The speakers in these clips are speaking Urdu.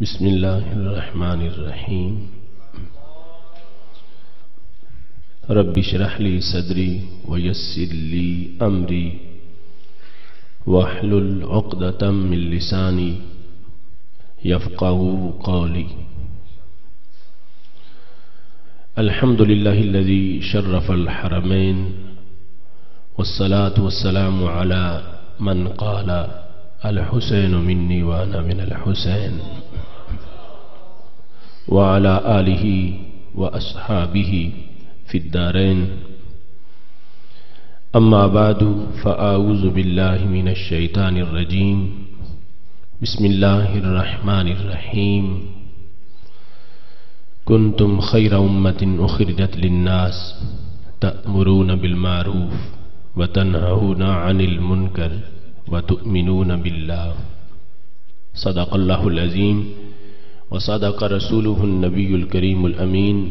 بسم اللہ الرحمن الرحیم رب اشرح لی صدری ویسر لی امری واحلل عقدۃ من لسانی یفقهوا قولی الحمد للہ الذی شرف الحرمین والصلاة والسلام على من قال الحسین منی وانا من الحسین وعلى آلہ واصحابہ فی الدارین اما بعد فاعوذ باللہ من الشیطان الرجیم بسم اللہ الرحمن الرحیم کنتم خیر امت اخرجت للناس تأمرون بالمعروف وتنہون عن المنکر وتؤمنون باللہ صدق اللہ العظیم وصدق رسوله النبی الکریم الامین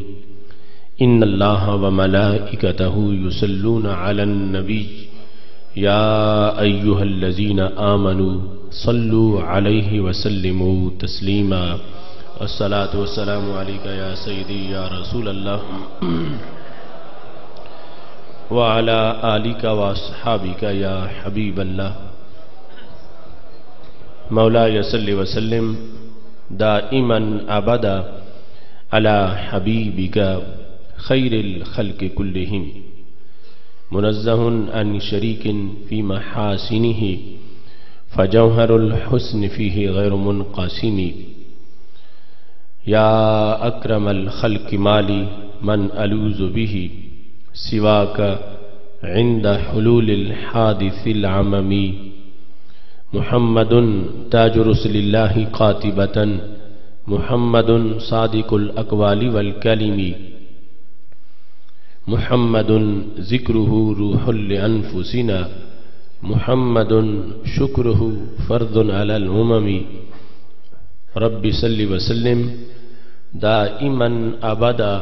ان اللہ وملائکتہ یصلون علی النبی یا ایہا الذین آمنوا صلوا علیہ وسلموا تسلیما الصلاة والسلام علیکہ یا سیدی یا رسول اللہ وعلی آلک واصحابک یا حبیب اللہ مولاي صل وسلم دائما ابدا على حبيبك خير الخلق كلهم منزه عن شريك في محاسنه فجوهر الحسن فيه غير منقسم يا أكرم الخلق مالي من ألوذ به سواك عند حلول الحادث العممي محمد تاج رسل اللہ قاتبتا محمد صادق الاقوال والکلم محمد ذکرہ روح لانفسنا محمد شکرہ فرض علی الامم رب صل وسلم دائما ابدا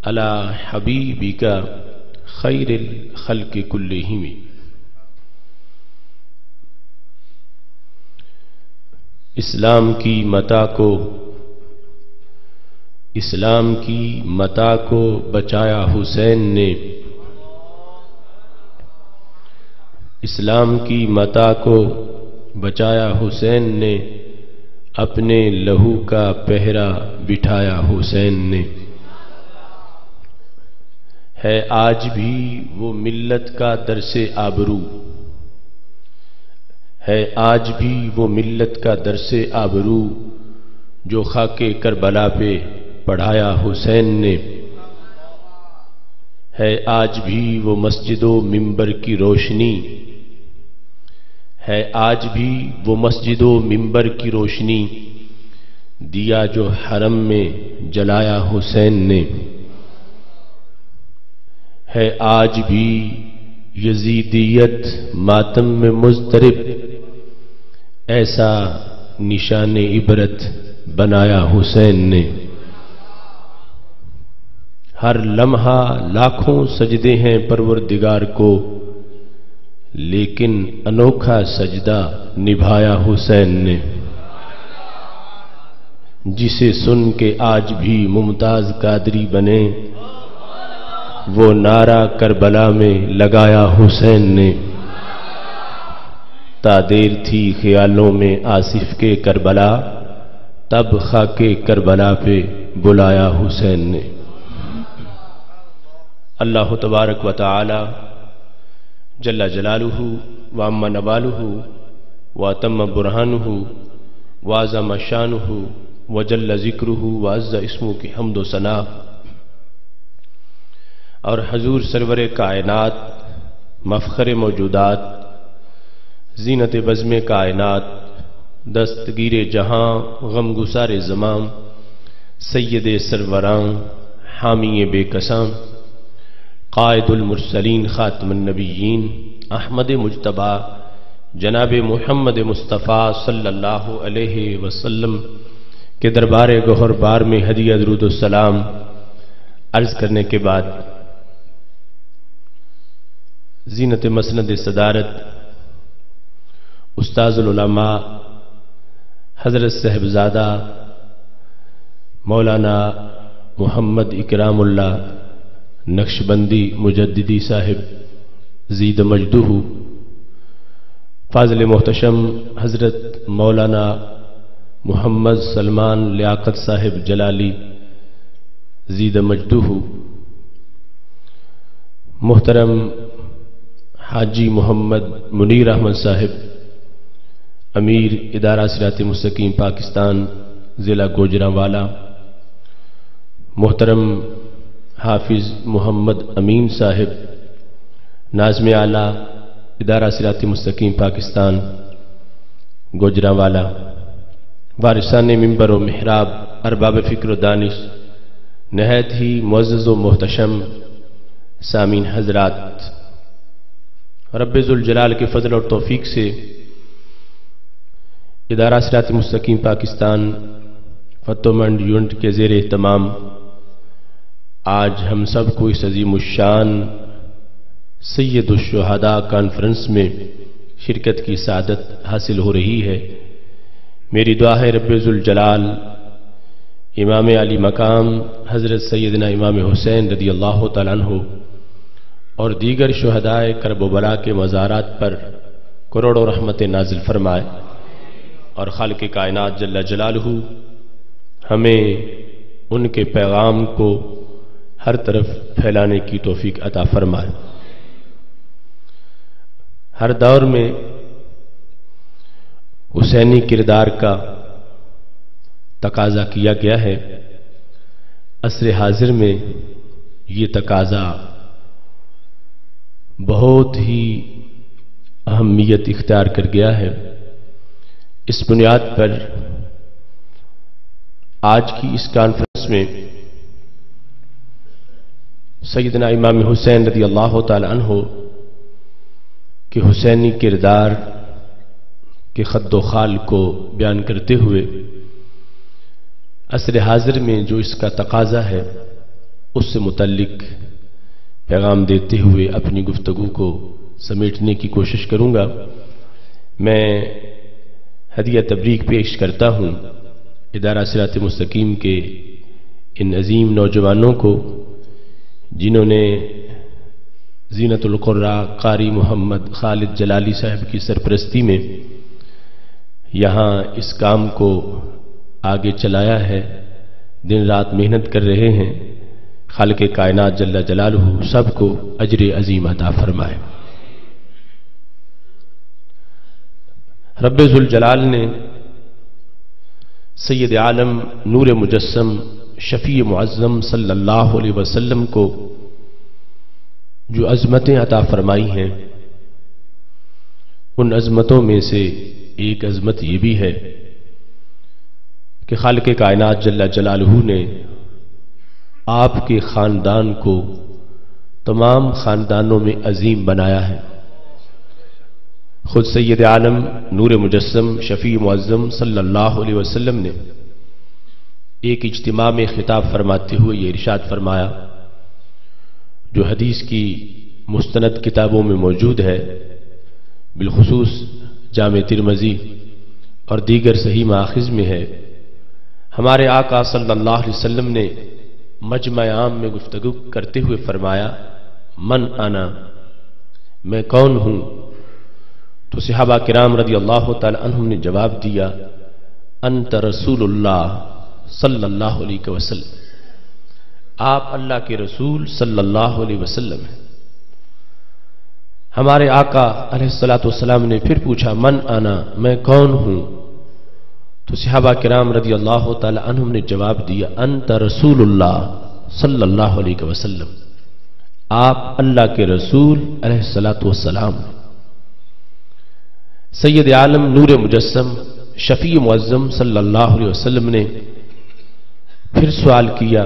علی حبیبک خیر الخلق کلہم اسلام کی متاع کو بچایا حسین نے اسلام کی متاع کو بچایا حسین نے اپنے لہو کا پہرا بٹھایا حسین نے ہے آج بھی وہ ملت کا درس آبرو ہے آج بھی وہ ملت کا درس آبرو جو خاک کربلا پہ پڑھایا حسین نے ہے آج بھی وہ مسجد و منبر کی روشنی ہے آج بھی وہ مسجد و منبر کی روشنی دیا جو حرم میں جلایا حسین نے ہے آج بھی یزیدیت ماتم میں مضطرب ایسا نشان عبرت بنایا حسین نے ہر لمحہ لاکھوں سجدے ہیں پروردگار کو لیکن انوکھا سجدہ نبھایا حسین نے جسے سن کے آج بھی ممتاز قادری بنے وہ نعرہ کربلا میں لگایا حسین نے تا دیر تھی خیالوں میں آصف کے کربلا تب خاک کربلا پہ بلایا حسین نے اللہ تبارک و تعالی جل جلالہ وعم نوالہ واتم برہانہ وعظم شانہ وجل ذکرہ وعز اسمہ کی حمد و ثنا اور حضور سرور کائنات مفخر موجودات زینت بزم کائنات دستگیر جہاں غم گسار زمان سید سروران حامی بے قسام قائد المرسلین خاتم النبیین احمد مجتبی جناب محمد مصطفیٰ صلی اللہ علیہ وسلم کے دربار گوہر بار میں ہدیہ درود السلام عرض کرنے کے بعد زینت مسند صدارت استاذ العلماء حضرت صاحبزادہ مولانا محمد اکرام اللہ نقشبندی مجددی صاحب زید مجدہ، فاضل محتشم حضرت مولانا محمد سلمان لیاقت صاحب جلالی زید مجدہ، محترم حاجی محمد منیر احمد صاحب امیر ادارہ صراط مستقیم پاکستان ضلع گوجرانوالا، محترم حافظ محمد امین صاحب ناظم اعلیٰ ادارہ صراط مستقیم پاکستان گوجرانوالا، وارثان منبر و محراب، ارباب فکر و دانش، نہایت ہی معزز و محتشم سامعین حضرات، رب ذوالجلال کے فضل اور توفیق سے ادارہ صراط مستقیم پاکستان فتح منڈ یونٹ کے زیر اہتمام آج ہم سب کو اس عظیم الشان سید الشہداء کانفرنس میں شرکت کی سعادت حاصل ہو رہی ہے۔ میری دعا ہے رب ذوالجلال امام علی مقام حضرت سیدنا امام حسین رضی اللہ تعالیٰ عنہ اور دیگر شہداء کرب و بلا کے مزارات پر کروڑوں رحمت نازل فرمائے، اور خالق کائنات جل جلالہ ہمیں ان کے پیغام کو ہر طرف پھیلانے کی توفیق عطا فرمائے۔ ہر دور میں حسینی کردار کا تقاضا کیا گیا ہے، عصر حاضر میں یہ تقاضا بہت ہی اہمیت اختیار کر گیا ہے۔ اس بنیاد پر آج کی اس کانفرنس میں سیدنا امام حسین رضی اللہ تعالی عنہ کے حسینی کردار کے خد و خال کو بیان کرتے ہوئے عصر حاضر میں جو اس کا تقاضا ہے اس سے متعلق پیغام دیتے ہوئے اپنی گفتگو کو سمیٹنے کی کوشش کروں گا۔ میں ہدیہ تبریک پیش کرتا ہوں ادارہ صراط مستقیم کے ان عظیم نوجوانوں کو جنہوں نے زینت القراء قاری محمد خالد جلالی صاحب کی سرپرستی میں یہاں اس کام کو آگے چلایا ہے، دن رات محنت کر رہے ہیں۔ خالق کائنات جل جلالہ سب کو اجر عظیم عطا فرمائے۔ رب ذوالجلال نے سید عالم نور مجسم شفیع معظم صلی اللہ علیہ وسلم کو جو عظمتیں عطا فرمائی ہیں، ان عظمتوں میں سے ایک عظمت یہ بھی ہے کہ خالق کائنات جل جلالہ نے آپ کے خاندان کو تمام خاندانوں میں عظیم بنایا ہے۔ خود سید عالم نور مجسم شفیع معظم صلی اللہ علیہ وسلم نے ایک اجتماع میں خطاب فرماتے ہوئے یہ ارشاد فرمایا، جو حدیث کی مستند کتابوں میں موجود ہے، بالخصوص جامع ترمذی اور دیگر صحیح مآخذ میں ہے۔ ہمارے آقا صلی اللہ علیہ وسلم نے مجمع عام میں گفتگو کرتے ہوئے فرمایا، من انا، میں کون ہوں؟ تو صحابہ کرام رضی اللہ تعالی عنہم نے جواب دیا، انت رسول اللہ صلی اللہ علیہ وسلم، آپ اللہ کے رسول صلی اللہ علیہ وسلم ہیں۔ ہمارے آقا علیہ الصلوۃ والسلام نے پھر پوچھا، من انا، میں کون ہوں؟ تو صحابہ کرام رضی اللہ تعالی عنہم نے جواب دیا، انت رسول اللہ صلی اللہ علیہ وسلم، آپ اللہ کے رسول علیہ الصلوۃ والسلام۔ سید عالم نور مجسم شفیع معظم صلی اللہ علیہ وسلم نے پھر سوال کیا،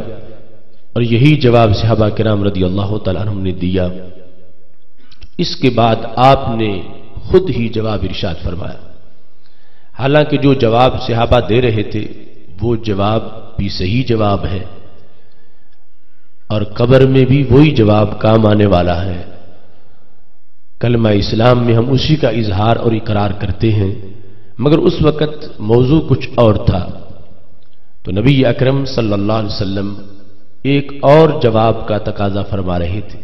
اور یہی جواب صحابہ کرام رضی اللہ تعالی عنہم نے دیا۔ اس کے بعد آپ نے خود ہی جواب ارشاد فرمایا، حالانکہ جو جواب صحابہ دے رہے تھے وہ جواب بھی صحیح جواب ہے، اور قبر میں بھی وہی جواب کام آنے والا ہے۔ کلمہ اسلام میں ہم اسی کا اظہار اور اقرار کرتے ہیں، مگر اس وقت موضوع کچھ اور تھا۔ تو نبی اکرم صلی اللہ علیہ وسلم ایک اور جواب کا تقاضا فرما رہے تھے.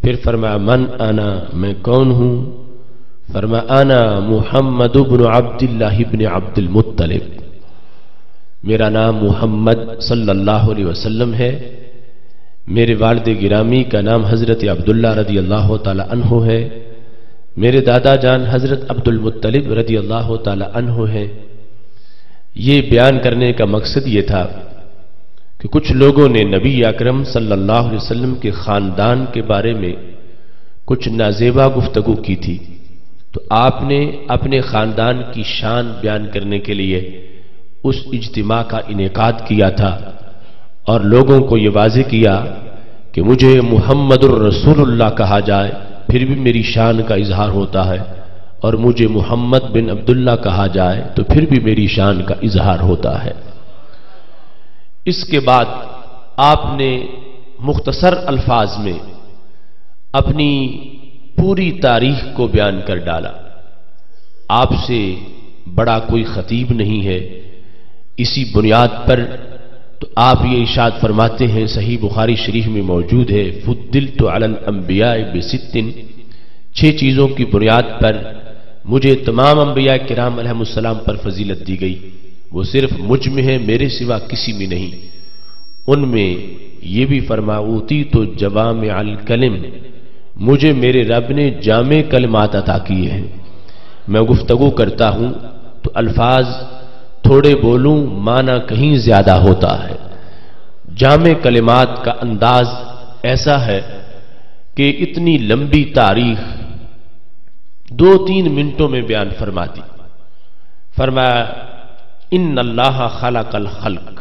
پھر فرمایا من انا، میں کون ہوں؟ فرمایا انا محمد بن عبد اللہ بن عبد المطلب، میرا نام محمد صلی اللہ علیہ وسلم ہے، میرے والد گرامی کا نام حضرت عبداللہ رضی اللہ تعالی عنہ ہے، میرے دادا جان حضرت عبد المطلب رضی اللہ تعالی عنہ ہے. یہ بیان کرنے کا مقصد یہ تھا کہ کچھ لوگوں نے نبی اکرم صلی اللہ علیہ وسلم کے خاندان کے بارے میں کچھ نازیبا گفتگو کی تھی، تو آپ نے اپنے خاندان کی شان بیان کرنے کے لیے اس اجتماع کا انعقاد کیا تھا اور لوگوں کو یہ واضح کیا کہ مجھے محمد الرسول اللہ کہا جائے پھر بھی میری شان کا اظہار ہوتا ہے، اور مجھے محمد بن عبداللہ کہا جائے تو پھر بھی میری شان کا اظہار ہوتا ہے. اس کے بعد آپ نے مختصر الفاظ میں اپنی پوری تاریخ کو بیان کر ڈالا. آپ سے بڑا کوئی خطیب نہیں ہے. اسی بنیاد پر تو آپ یہ ارشاد فرماتے ہیں، صحیح بخاری شریف میں موجود ہے، فضلت علی الانبیاء بست، 6 چیزوں کی بنیاد پر مجھے تمام انبیاء کرام علیہم السلام پر فضیلت دی گئی، وہ صرف مجھ میں ہے، میرے سوا کسی میں نہیں. ان میں یہ بھی فرما اوتیت جوامع الکلم، مجھے میرے رب نے جامع کلمات عطا کیے ہیں. میں گفتگو کرتا ہوں تو الفاظ تھوڑے بولوں معنی کہیں زیادہ ہوتا ہے. جامع کلمات کا انداز ایسا ہے کہ اتنی لمبی تاریخ 2-3 منٹوں میں بیان فرما دی. فرمایا ان اللہ خلق الخلق،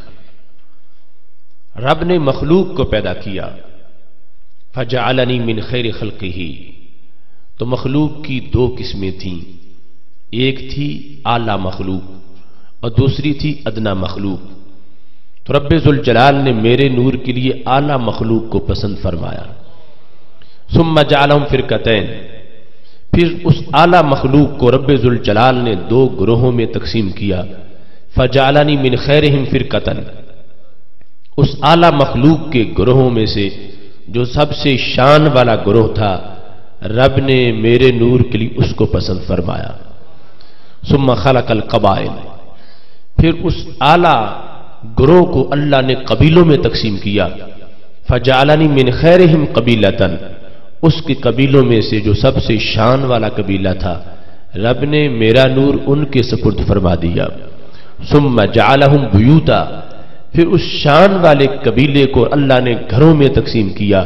رب نے مخلوق کو پیدا کیا، فجعلنی من خیر خلقہ، تو مخلوق کی 2 قسمیں تھیں، ایک تھی اعلی مخلوق اور دوسری تھی ادنا مخلوق. تو رب ذوالجلال نے میرے نور کے لیے اعلی مخلوق کو پسند فرمایا. ثم جعلہم فرقتین، پھر اس اعلی مخلوق کو رب ذوالجلال نے 2 گروہوں میں تقسیم کیا. فجعلنی من خیرہم فرقتن، اس اعلی مخلوق کے گروہوں میں سے جو سب سے شان والا گروہ تھا، رب نے میرے نور کے لیے اس کو پسند فرمایا. ثم خلق القبائل، پھر اس اعلی گروہ کو اللہ نے قبیلوں میں تقسیم کیا. فجعلنی من خیرہم قبیلتن، اس کے قبیلوں میں سے جو سب سے شان والا قبیلہ تھا، رب نے میرا نور ان کے سپرد فرما دیا. ثم جعلہم بیوتا، پھر اس شان والے قبیلے کو اللہ نے گھروں میں تقسیم کیا.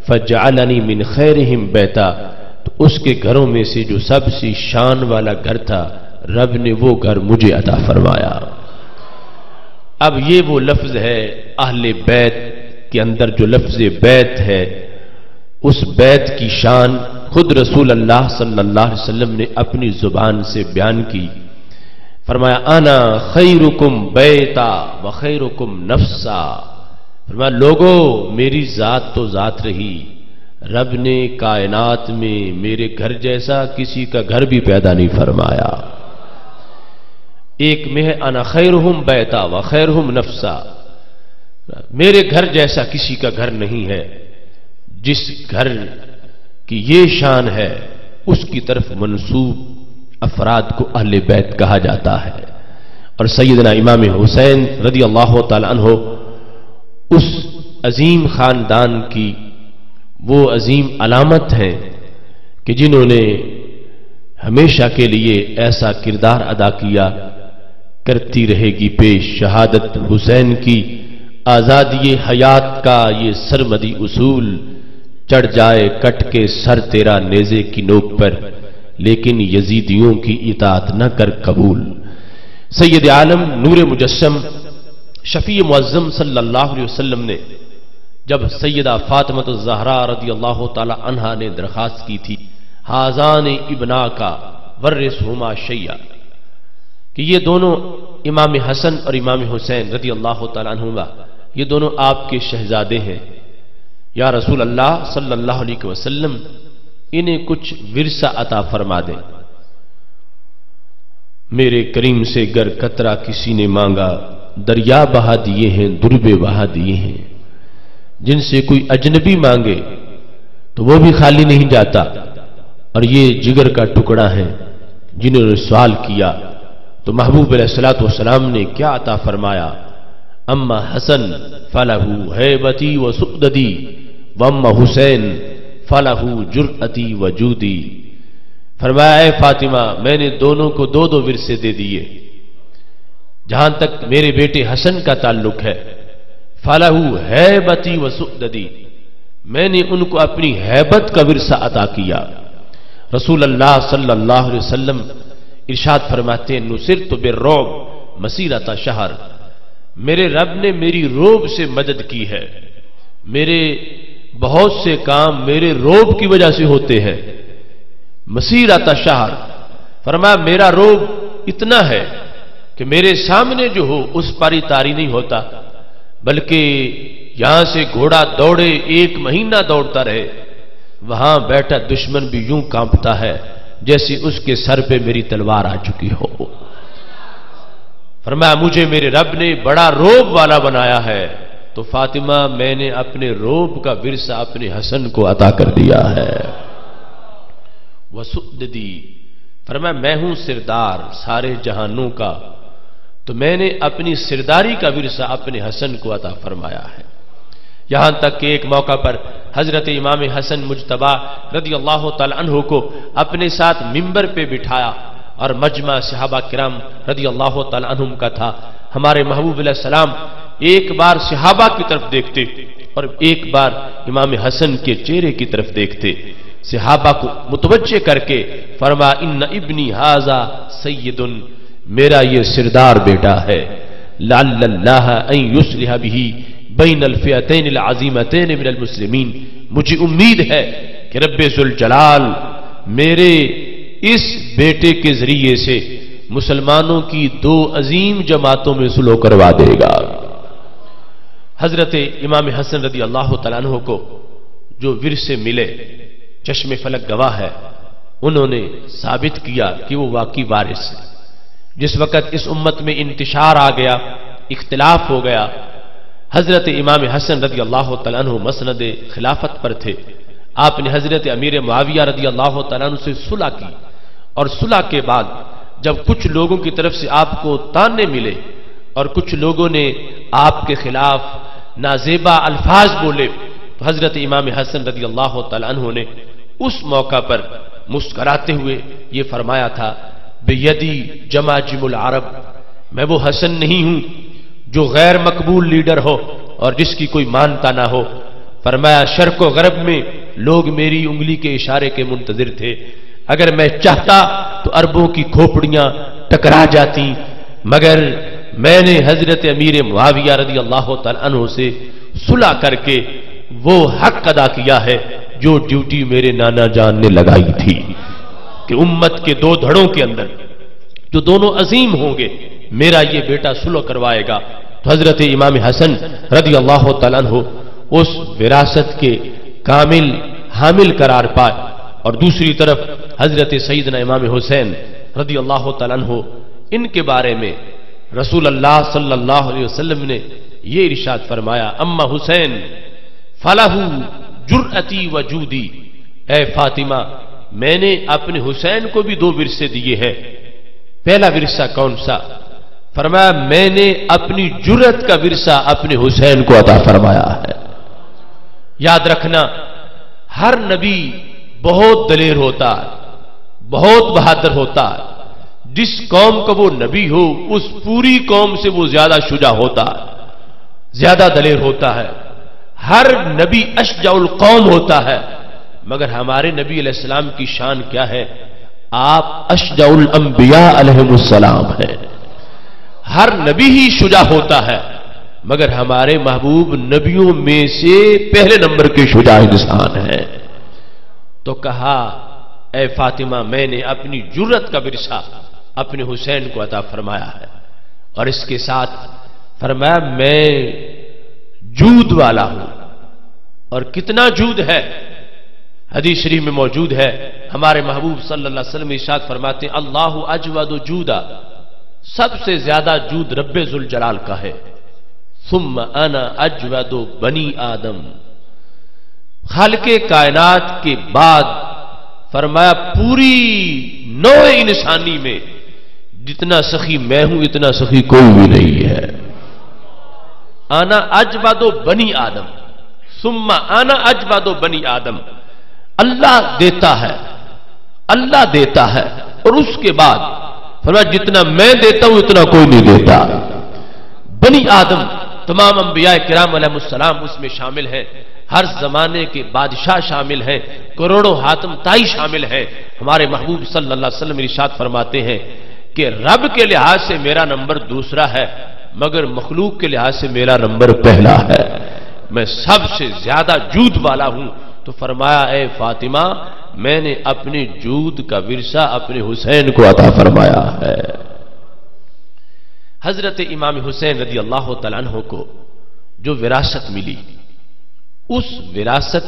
فجعلنی من خیرہم بیتا، تو اس کے گھروں میں سے جو سب سے شان والا گھر تھا، رب نے وہ گھر مجھے عطا فرمایا. اب یہ وہ لفظ ہے اہل بیت کے اندر جو لفظ بیت ہے، اس بیت کی شان خود رسول اللہ صلی اللہ علیہ وسلم نے اپنی زبان سے بیان کی. فرمایا انا خیرکم بیتا و خیرکم نفسا، فرمایا لوگو میری ذات تو ذات رہی، رب نے کائنات میں میرے گھر جیسا کسی کا گھر بھی پیدا نہیں فرمایا. ایک میں ہے انا خیرہم بیتا و خیرہم نفسا، میرے گھر جیسا کسی کا گھر نہیں ہے. جس گھر کی یہ شان ہے اس کی طرف منسوب افراد کو اہل بیت کہا جاتا ہے. اور سیدنا امام حسین رضی اللہ تعالی عنہ اس عظیم خاندان کی وہ عظیم علامت ہیں کہ جنہوں نے ہمیشہ کے لیے ایسا کردار ادا کیا، کرتی رہے گی پیش شہادت حسین کی، آزادی حیات کا یہ سرمدی اصول، چڑھ جائے کٹ کے سر تیرا نیزے کی نوک پر، لیکن یزیدیوں کی اطاعت نہ کر قبول. سید عالم نور مجسم شفیع معظم صلی اللہ علیہ وسلم نے جب سیدہ فاطمہ الزہرا رضی اللہ تعالی عنہا نے درخواست کی تھی حاذان ابنا کا ورثہما شیئا، کہ یہ دونوں امام حسن اور امام حسین رضی اللہ تعالی عنہما یہ دونوں آپ کے شہزادے ہیں، یا رسول اللہ صلی اللہ علیہ وسلم انہیں کچھ ورثہ عطا فرما دیں. میرے کریم سے گر قطرہ کسی نے مانگا، دریا بہا دیے ہیں، دربے بہا دیے ہیں، جن سے کوئی اجنبی مانگے تو وہ بھی خالی نہیں جاتا، اور یہ جگر کا ٹکڑا ہے جنہوں نے سوال کیا تو محبوب علیہ الصلوۃ والسلام نے کیا عطا فرمایا؟ اما حسن فلہ ہیبتی و سؤددی واما حسین فلہ جرأتی و جودی۔ فرمایا اے فاطمہ، میں نے دونوں کو دو دو ورثے دے دیے۔ جہاں تک میرے بیٹے حسن کا تعلق ہے، فلہ ہیبتی و سؤددی، میں نے ان کو اپنی ہیبت کا ورثہ عطا کیا۔ رسول اللہ صلی اللہ علیہ وسلم ارشاد فرماتے ہیں نصرت بالرعب مسیرۃ شہر، میرے رب نے میری روب سے مدد کی ہے، میرے بہت سے کام میرے روب کی وجہ سے ہوتے ہیں۔ مسیرۃ شہر، فرمایا میرا روب اتنا ہے کہ میرے سامنے جو ہو اس پر ہی طاری نہیں ہوتا، بلکہ یہاں سے گھوڑا دوڑے 1 مہینہ دوڑتا رہے، وہاں بیٹھا دشمن بھی یوں کانپتا ہے جیسے اس کے سر پہ میری تلوار آ چکی ہو۔ فرمایا مجھے میرے رب نے بڑا روب والا بنایا ہے، تو فاطمہ میں نے اپنے روب کا ورثہ اپنے حسن کو عطا کر دیا ہے۔ وسؤددی، فرمایا میں ہوں سردار سارے جہانوں کا، تو میں نے اپنی سرداری کا ورثہ اپنے حسن کو عطا فرمایا ہے۔ یہاں تک کہ ایک موقع پر حضرت امام حسن مجتبی رضی اللہ تعالی عنہ کو اپنے ساتھ ممبر پہ بٹھایا، اور مجمع صحابہ کرام رضی اللہ تعالی عنہم کا تھا۔ ہمارے محبوب علیہ السلام ایک بار صحابہ کی طرف دیکھتے اور ایک بار امام حسن کے چہرے کی طرف دیکھتے، صحابہ کو متوجہ کر کے فرمایا ان ابنی ھذا سید، میرا یہ سردار بیٹا ہے، لعل اللہ ان یصلح بہ بین الفئتین العظیمتین من المسلمین، مجھے امید ہے کہ رب ذوالجلال میرے اس بیٹے کے ذریعے سے مسلمانوں کی 2 عظیم جماعتوں میں صلح کروا دے گا۔ حضرت امام حسن رضی اللہ تعالیٰ عنہ کو جو ورثے ملے، چشم فلک گواہ ہے، انہوں نے ثابت کیا کہ وہ واقعی وارث ہے۔ جس وقت اس امت میں انتشار آ گیا، اختلاف ہو گیا، حضرت امام حسن رضی اللہ تعالیٰ عنہ مسند خلافت پر تھے، آپ نے حضرت امیر معاویہ رضی اللہ تعالیٰ عنہ سے صلح کی، اور صلح کے بعد جب کچھ لوگوں کی طرف سے آپ کو تانے ملے اور کچھ لوگوں نے آپ کے خلاف نازیبا الفاظ بولے، تو حضرت امام حسن رضی اللہ تعالیٰ عنہ نے اس موقع پر مسکراتے ہوئے یہ فرمایا تھا بیدی جماجم العرب، میں وہ حسن نہیں ہوں جو غیر مقبول لیڈر ہو اور جس کی کوئی مانتا نہ ہو۔ فرمایا شرق و غرب میں لوگ میری انگلی کے اشارے کے منتظر تھے، اگر میں چاہتا تو عربوں کی کھوپڑیاں ٹکرا جاتی، مگر میں نے حضرت امیر معاویہ رضی اللہ تعالی عنہ سے صلح کر کے وہ حق ادا کیا ہے جو ڈیوٹی میرے نانا جان نے لگائی تھی کہ امت کے 2 دھڑوں کے اندر جو دونوں عظیم ہوں گے میرا یہ بیٹا صلح کروائے گا۔ تو حضرت امام حسن رضی اللہ تعالیٰ عنہ اس وراثت کے کامل حامل قرار پائے، اور دوسری طرف حضرت سیدنا امام حسین رضی اللہ تعالیٰ عنہ، ان کے بارے میں رسول اللہ صلی اللہ علیہ وسلم نے یہ ارشاد فرمایا اما حسین فلہ جرأتی و جودی، اے فاطمہ میں نے اپنے حسین کو بھی 2 ورثے دیے ہیں۔ پہلا ورثہ کون سا؟ فرمایا میں نے اپنی جرأت کا ورثہ اپنے حسین کو عطا فرمایا ہے۔ یاد رکھنا ہر نبی بہت دلیر ہوتا ہے، بہت بہادر ہوتا ہے، جس قوم کا وہ نبی ہو اس پوری قوم سے وہ زیادہ شجاع ہوتا ہے، زیادہ دلیر ہوتا ہے۔ ہر نبی اشجع القوم ہوتا ہے، مگر ہمارے نبی علیہ السلام کی شان کیا ہے؟ آپ اشجع الانبیاء علیہم السلام ہیں۔ ہر نبی ہی شجاع ہوتا ہے، مگر ہمارے محبوب نبیوں میں سے پہلے نمبر کے شجاع انسان ہیں۔ تو کہا اے فاطمہ میں نے اپنی جرأت کا ورثہ اپنے حسین کو عطا فرمایا ہے، اور اس کے ساتھ فرمایا میں جود والا ہوں، اور کتنا جود ہے حدیث شریف میں موجود ہے، ہمارے محبوب صلی اللہ علیہ وسلم ارشاد فرماتے ہیں اللہ اجود جودا، سب سے زیادہ جود رب ذوالجلال کا ہے. ثم انا اجود بنی آدم، خالق کائنات کے بعد فرمایا پوری نوع انسانی میں جتنا سخی میں ہوں اتنا سخی کوئی بھی نہیں ہے. انا اجود بنی آدم، ثم انا اجود بنی آدم. اللہ دیتا ہے، اللہ دیتا ہے، اور اس کے بعد فرمایا جتنا میں دیتا ہوں اتنا کوئی نہیں دیتا. بنی آدم تمام انبیاء کرام علیہ السلام اس میں شامل ہیں، ہر زمانے کے بادشاہ شامل ہیں، کروڑوں حاتم تائی شامل ہیں. ہمارے محبوب صلی اللہ علیہ وسلم ارشاد فرماتے ہیں کہ رب کے لحاظ سے میرا نمبر دوسرا ہے، مگر مخلوق کے لحاظ سے میرا نمبر پہلا ہے. میں سب سے زیادہ جود والا ہوں. تو فرمایا اے فاطمہ، میں نے اپنے جود کا ورثہ اپنے حسین کو عطا فرمایا ہے. حضرت امام حسین رضی اللہ تعالیٰ عنہ کو جو وراثت ملی، اس وراثت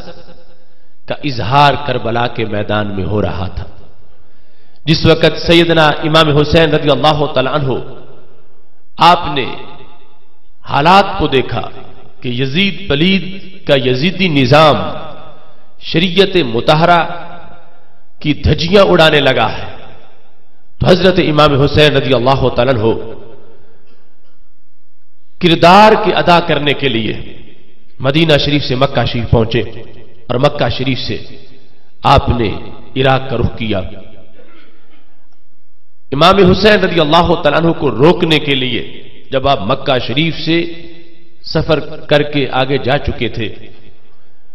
کا اظہار کربلا کے میدان میں ہو رہا تھا. جس وقت سیدنا امام حسین رضی اللہ تعالیٰ عنہ آپ نے حالات کو دیکھا کہ یزید پلید کا یزیدی نظام شریعت مطہرہ کی دھجیاں اڑانے لگا ہے، تو حضرت امام حسین رضی اللہ تعالیٰ عنہ کردار کے ادا کرنے کے لیے مدینہ شریف سے مکہ شریف پہنچے، اور مکہ شریف سے آپ نے عراق کا رخ کیا. امام حسین رضی اللہ تعالیٰ عنہ کو روکنے کے لیے جب آپ مکہ شریف سے سفر کر کے آگے جا چکے تھے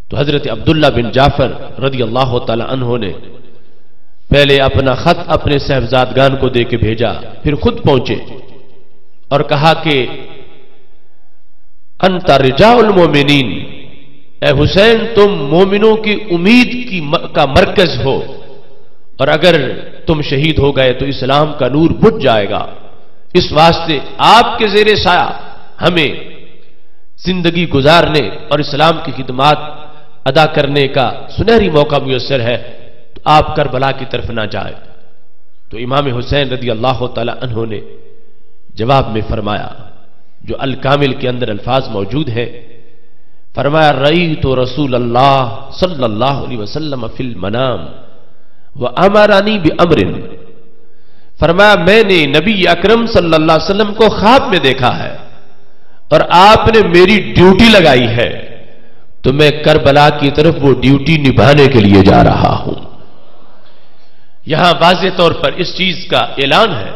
تو حضرت عبداللہ بن جعفر رضی اللہ تعالیٰ عنہ نے پہلے اپنا خط اپنے صاحبزادگان کو دے کے بھیجا، پھر خود پہنچے اور کہا کہ انت رجاء المومنین، اے حسین تم مومنوں کی امید کا مرکز ہو، اور اگر تم شہید ہو گئے تو اسلام کا نور بجھ جائے گا. اس واسطے آپ کے زیر سایہ ہمیں زندگی گزارنے اور اسلام کی خدمات ادا کرنے کا سنہری موقع میسر ہے، تو آپ کربلا کی طرف نہ جائے. تو امام حسین رضی اللہ تعالی عنہ نے جواب میں فرمایا، جو الکامل کے اندر الفاظ موجود ہیں، فرمایا رأیت رسول اللہ صلی اللہ علیہ وسلم فی المنام وَأَمَرَنِي بِأَمْرٍ. فرمایا میں نے نبی اکرم صلی اللہ علیہ وسلم کو خواب میں دیکھا ہے اور آپ نے میری ڈیوٹی لگائی ہے، تو میں کربلا کی طرف وہ ڈیوٹی نبھانے کے لیے جا رہا ہوں. یہاں واضح طور پر اس چیز کا اعلان ہے،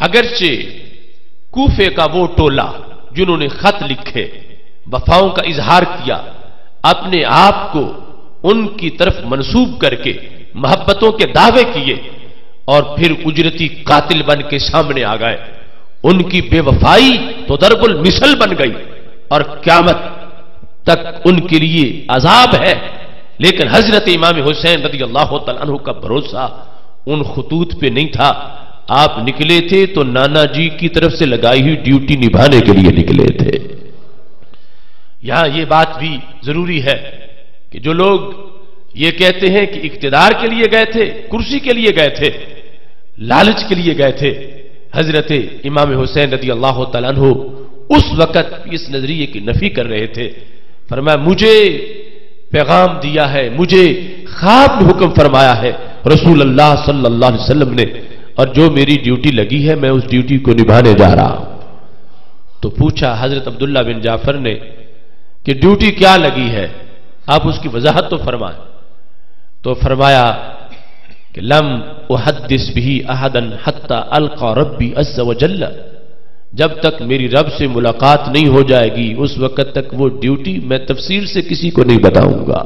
اگرچہ کوفے کا وہ ٹولہ جنہوں نے خط لکھے، وفاؤں کا اظہار کیا، اپنے آپ کو ان کی طرف منسوب کر کے محبتوں کے دعوے کیے اور پھر اجرتی قاتل بن کے سامنے آ گئے، ان کی بے وفائی تو ضرب المثل بن گئی اور قیامت تک ان کے لیے عذاب ہے. لیکن حضرت امام حسین رضی اللہ تعالیٰ عنہ کا بھروسہ ان خطوط پہ نہیں تھا. آپ نکلے تھے تو نانا جی کی طرف سے لگائی ہوئی ڈیوٹی نبھانے کے لیے نکلے تھے. یہاں یہ بات بھی ضروری ہے کہ جو لوگ یہ کہتے ہیں کہ اقتدار کے لیے گئے تھے، کرسی کے لیے گئے تھے، لالچ کے لیے گئے تھے، حضرت امام حسین رضی اللہ تعالیٰ عنہ اس وقت اس نظریے کی نفی کر رہے تھے. فرمایا مجھے پیغام دیا ہے، مجھے خواب میں حکم فرمایا ہے رسول اللہ صلی اللہ علیہ وسلم نے، اور جو میری ڈیوٹی لگی ہے میں اس ڈیوٹی کو نبھانے جا رہا ہوں. تو پوچھا حضرت عبداللہ بن جعفر نے کہ ڈیوٹی کیا لگی ہے، آپ اس کی وضاحت تو فرمائیں. تو فرمایا کہ لم احدث به احدا حتى القى ربي عز وجل، جب تک میری رب سے ملاقات نہیں ہو جائے گی اس وقت تک وہ ڈیوٹی میں تفصیل سے کسی کو نہیں بتاؤں گا.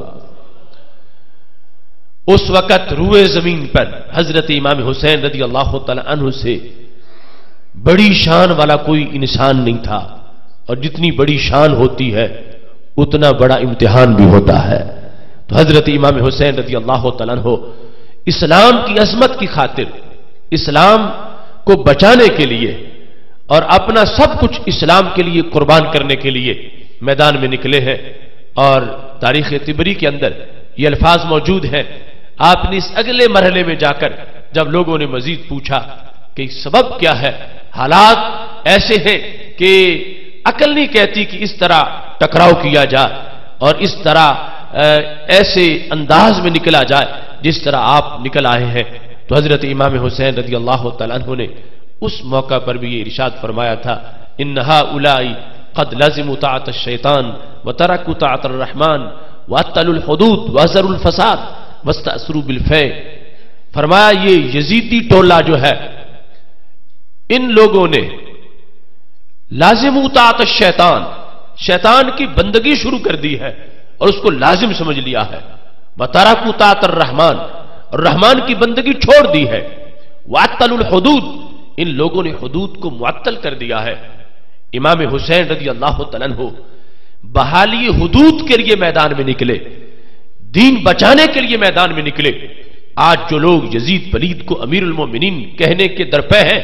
اس وقت روئے زمین پر حضرت امام حسین رضی اللہ تعالی عنہ سے بڑی شان والا کوئی انسان نہیں تھا، اور جتنی بڑی شان ہوتی ہے اتنا بڑا امتحان بھی ہوتا ہے. تو حضرت امام حسین رضی اللہ تعالیٰ عنہ اسلام کی عظمت کی خاطر، اسلام کو بچانے کے لیے اور اپنا سب کچھ اسلام کے لیے قربان کرنے کے لیے میدان میں نکلے ہیں. اور تاریخ طبری کے اندر یہ الفاظ موجود ہیں. آپ نے اس اگلے مرحلے میں جا کر جب لوگوں نے مزید پوچھا کہ سبب کیا ہے؟ حالات ایسے ہیں کہ عقل نہیں کہتی کہ اس طرح ٹکراؤ کیا جائے اور اس طرح ایسے انداز میں نکلا جائے جس طرح آپ نکل آئے ہیں۔ تو حضرت امام حسین رضی اللہ تعالیٰ عنہ نے اس موقع پر بھی یہ ارشاد فرمایا تھا، انہا اولائی قد لازموا طاعت الشیطان وترکوا طاعت الرحمن واتلوا الحدود وازروا الفساد واستأثروا بالفیء۔ فرمایا یہ یزیدی ٹولہ جو ہے، ان لوگوں نے لازموا طاعت الشیطان، شیطان کی بندگی شروع کر دی ہے اور اس کو لازم سمجھ لیا ہے، وترکوا طاعت الرحمن، اور رحمان کی بندگی چھوڑ دی ہے، واتلوا الحدود، ان لوگوں نے حدود کو معطل کر دیا ہے۔ امام حسین رضی اللہ تعالیٰ عنہ بحالی حدود کے لیے میدان میں نکلے، دین بچانے کے لیے میدان میں نکلے۔ آج جو لوگ یزید پلید کو امیر المومنین کہنے کے درپے ہیں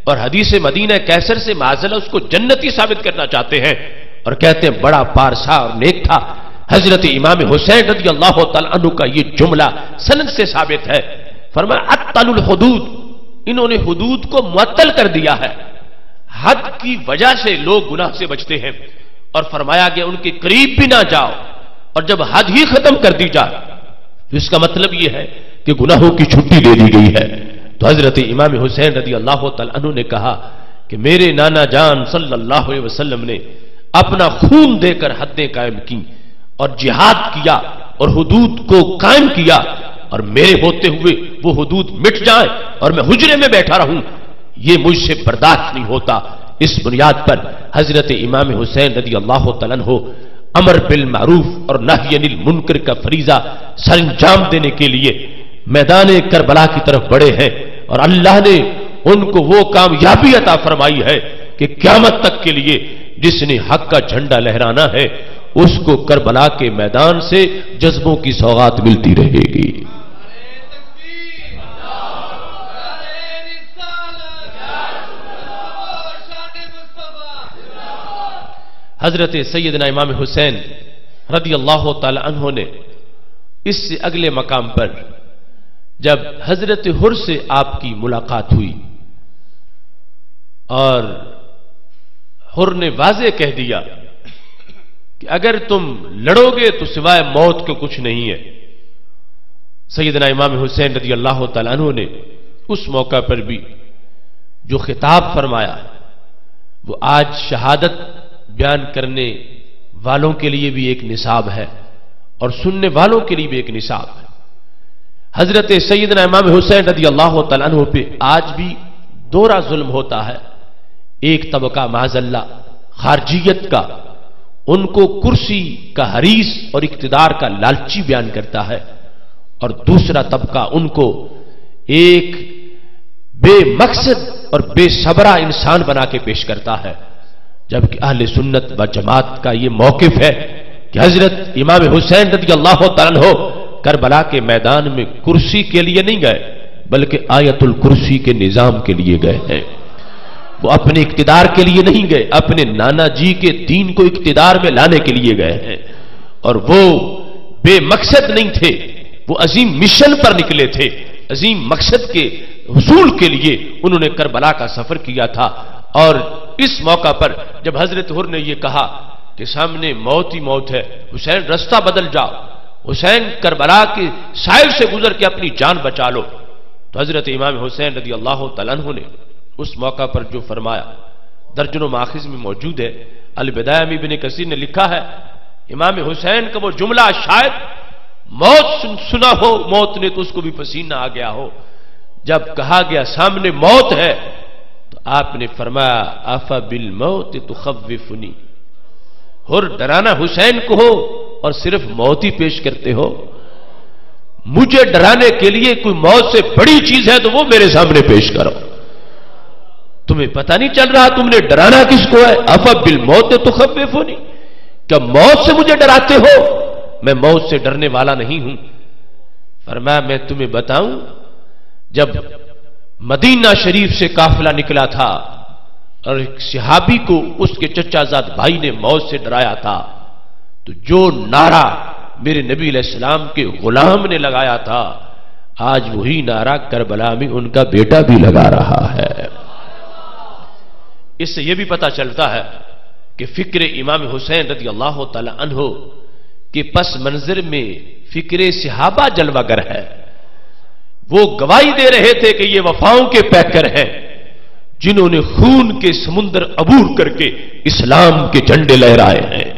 اور حدیث مدینہ کیسر سے معاذاللہ اس کو جنتی ثابت کرنا چاہتے ہیں اور کہتے ہیں بڑا پارسا اور نیک تھا، حضرت امام حسین رضی اللہ تعالیٰ عنہ کا یہ جملہ سند سے ثابت ہے۔ فرمایا اتلوا الحدود، انہوں نے حدود کو معطل کر دیا ہے۔ حد کی وجہ سے لوگ گناہ سے بچتے ہیں، اور فرمایا کہ ان کے قریب بھی نہ جاؤ، اور جب حد ہی ختم کر دی جائے تو اس کا مطلب یہ ہے کہ گناہوں کی چھٹی دے دی گئی ہے۔ تو حضرت امام حسین رضی اللہ تعالیٰ عنہ نے کہا کہ میرے نانا جان صلی اللہ علیہ وسلم نے اپنا خون دے کر حدیں قائم کی اور جہاد کیا اور حدود کو قائم کیا، اور میرے ہوتے ہوئے وہ حدود مٹ جائیں اور میں حجرے میں بیٹھا رہوں، یہ مجھ سے برداشت نہیں ہوتا۔ اس بنیاد پر حضرت امام حسین رضی اللہ تعالیٰ عنہ امر بالمعروف اور نہی عن المنکر کا فریضہ سر انجام دینے کے لیے میدان کربلا کی طرف بڑھے ہیں، اور اللہ نے ان کو وہ کامیابی عطا فرمائی ہے کہ قیامت تک کے لیے جس نے حق کا جھنڈا لہرانا ہے اس کو کربلا کے میدان سے جذبوں کی سوغات ملتی رہے گی۔ حضرت سیدنا امام حسین رضی اللہ تعالی عنہ نے اس سے اگلے مقام پر جب حضرت حر سے آپ کی ملاقات ہوئی اور حر نے واضح کہہ دیا کہ اگر تم لڑو گے تو سوائے موت کے کچھ نہیں ہے، سیدنا امام حسین رضی اللہ تعالیٰ عنہ نے اس موقع پر بھی جو خطاب فرمایا وہ آج شہادت بیان کرنے والوں کے لیے بھی ایک نصاب ہے اور سننے والوں کے لیے بھی ایک نصاب ہے۔ حضرت سیدنا امام حسین رضی اللہ تعالیٰ عنہ پہ آج بھی دوہرا ظلم ہوتا ہے۔ ایک طبقہ معاذ اللہ خارجیت کا ان کو کرسی کا حریص اور اقتدار کا لالچی بیان کرتا ہے، اور دوسرا طبقہ ان کو ایک بے مقصد اور بے صبرا انسان بنا کے پیش کرتا ہے، جبکہ اہل سنت و جماعت کا یہ موقف ہے کہ حضرت امام حسین رضی اللہ تعالیٰ عنہ کربلا کے میدان میں کرسی کے لیے نہیں گئے بلکہ آیت الکرسی کے نظام کے لیے گئے ہیں۔ وہ اپنے اقتدار کے لیے نہیں گئے، اپنے نانا جی کے دین کو اقتدار میں لانے کے لیے گئے ہیں، اور وہ بے مقصد نہیں تھے، وہ عظیم مشن پر نکلے تھے، عظیم مقصد کے حصول کے لیے انہوں نے کربلا کا سفر کیا تھا۔ اور اس موقع پر جب حضرت حر نے یہ کہا کہ سامنے موت ہی موت ہے، حسین رستہ بدل جاؤ، حسین کربلا کے سائر سے گزر کے اپنی جان بچا لو، تو حضرت امام حسین رضی اللہ تعالیٰ عنہ نے اس موقع پر جو فرمایا درجنوں ماخذ میں موجود ہے۔ البدایہ میں ابن کثیر نے لکھا ہے امام حسین کا وہ جملہ شاید موت سنا ہو، موت نے تو اس کو بھی پسینہ آ گیا ہو، جب کہا گیا سامنے موت ہے تو آپ نے فرمایا آفا بالموت تخوفنی، حر ڈرانا حسین کو ہو اور صرف موت ہی پیش کرتے ہو، مجھے ڈرانے کے لیے کوئی موت سے بڑی چیز ہے تو وہ میرے سامنے پیش کرو۔ تمہیں پتہ نہیں چل رہا تم نے ڈرانا کس کو ہے؟ آفا بالموت تخوفنی، کیا موت سے مجھے ڈراتے ہو؟ میں موت سے ڈرنے والا نہیں ہوں۔ فرمایا میں تمہیں بتاؤں، جب مدینہ شریف سے قافلہ نکلا تھا اور ایک صحابی کو اس کے چچا زاد بھائی نے موت سے ڈرایا تھا، تو جو نعرہ میرے نبی علیہ السلام کے غلام نے لگایا تھا، آج وہی نعرہ کربلا میں ان کا بیٹا بھی لگا رہا ہے۔ اس سے یہ بھی پتہ چلتا ہے کہ فکر امام حسین رضی اللہ تعالی عنہ کے پس منظر میں فکر صحابہ جلوہ گر ہے. وہ گواہی دے رہے تھے کہ یہ وفاؤں کے پیکر ہیں جنہوں نے خون کے سمندر عبور کر کے اسلام کے جھنڈے لہرائے ہیں.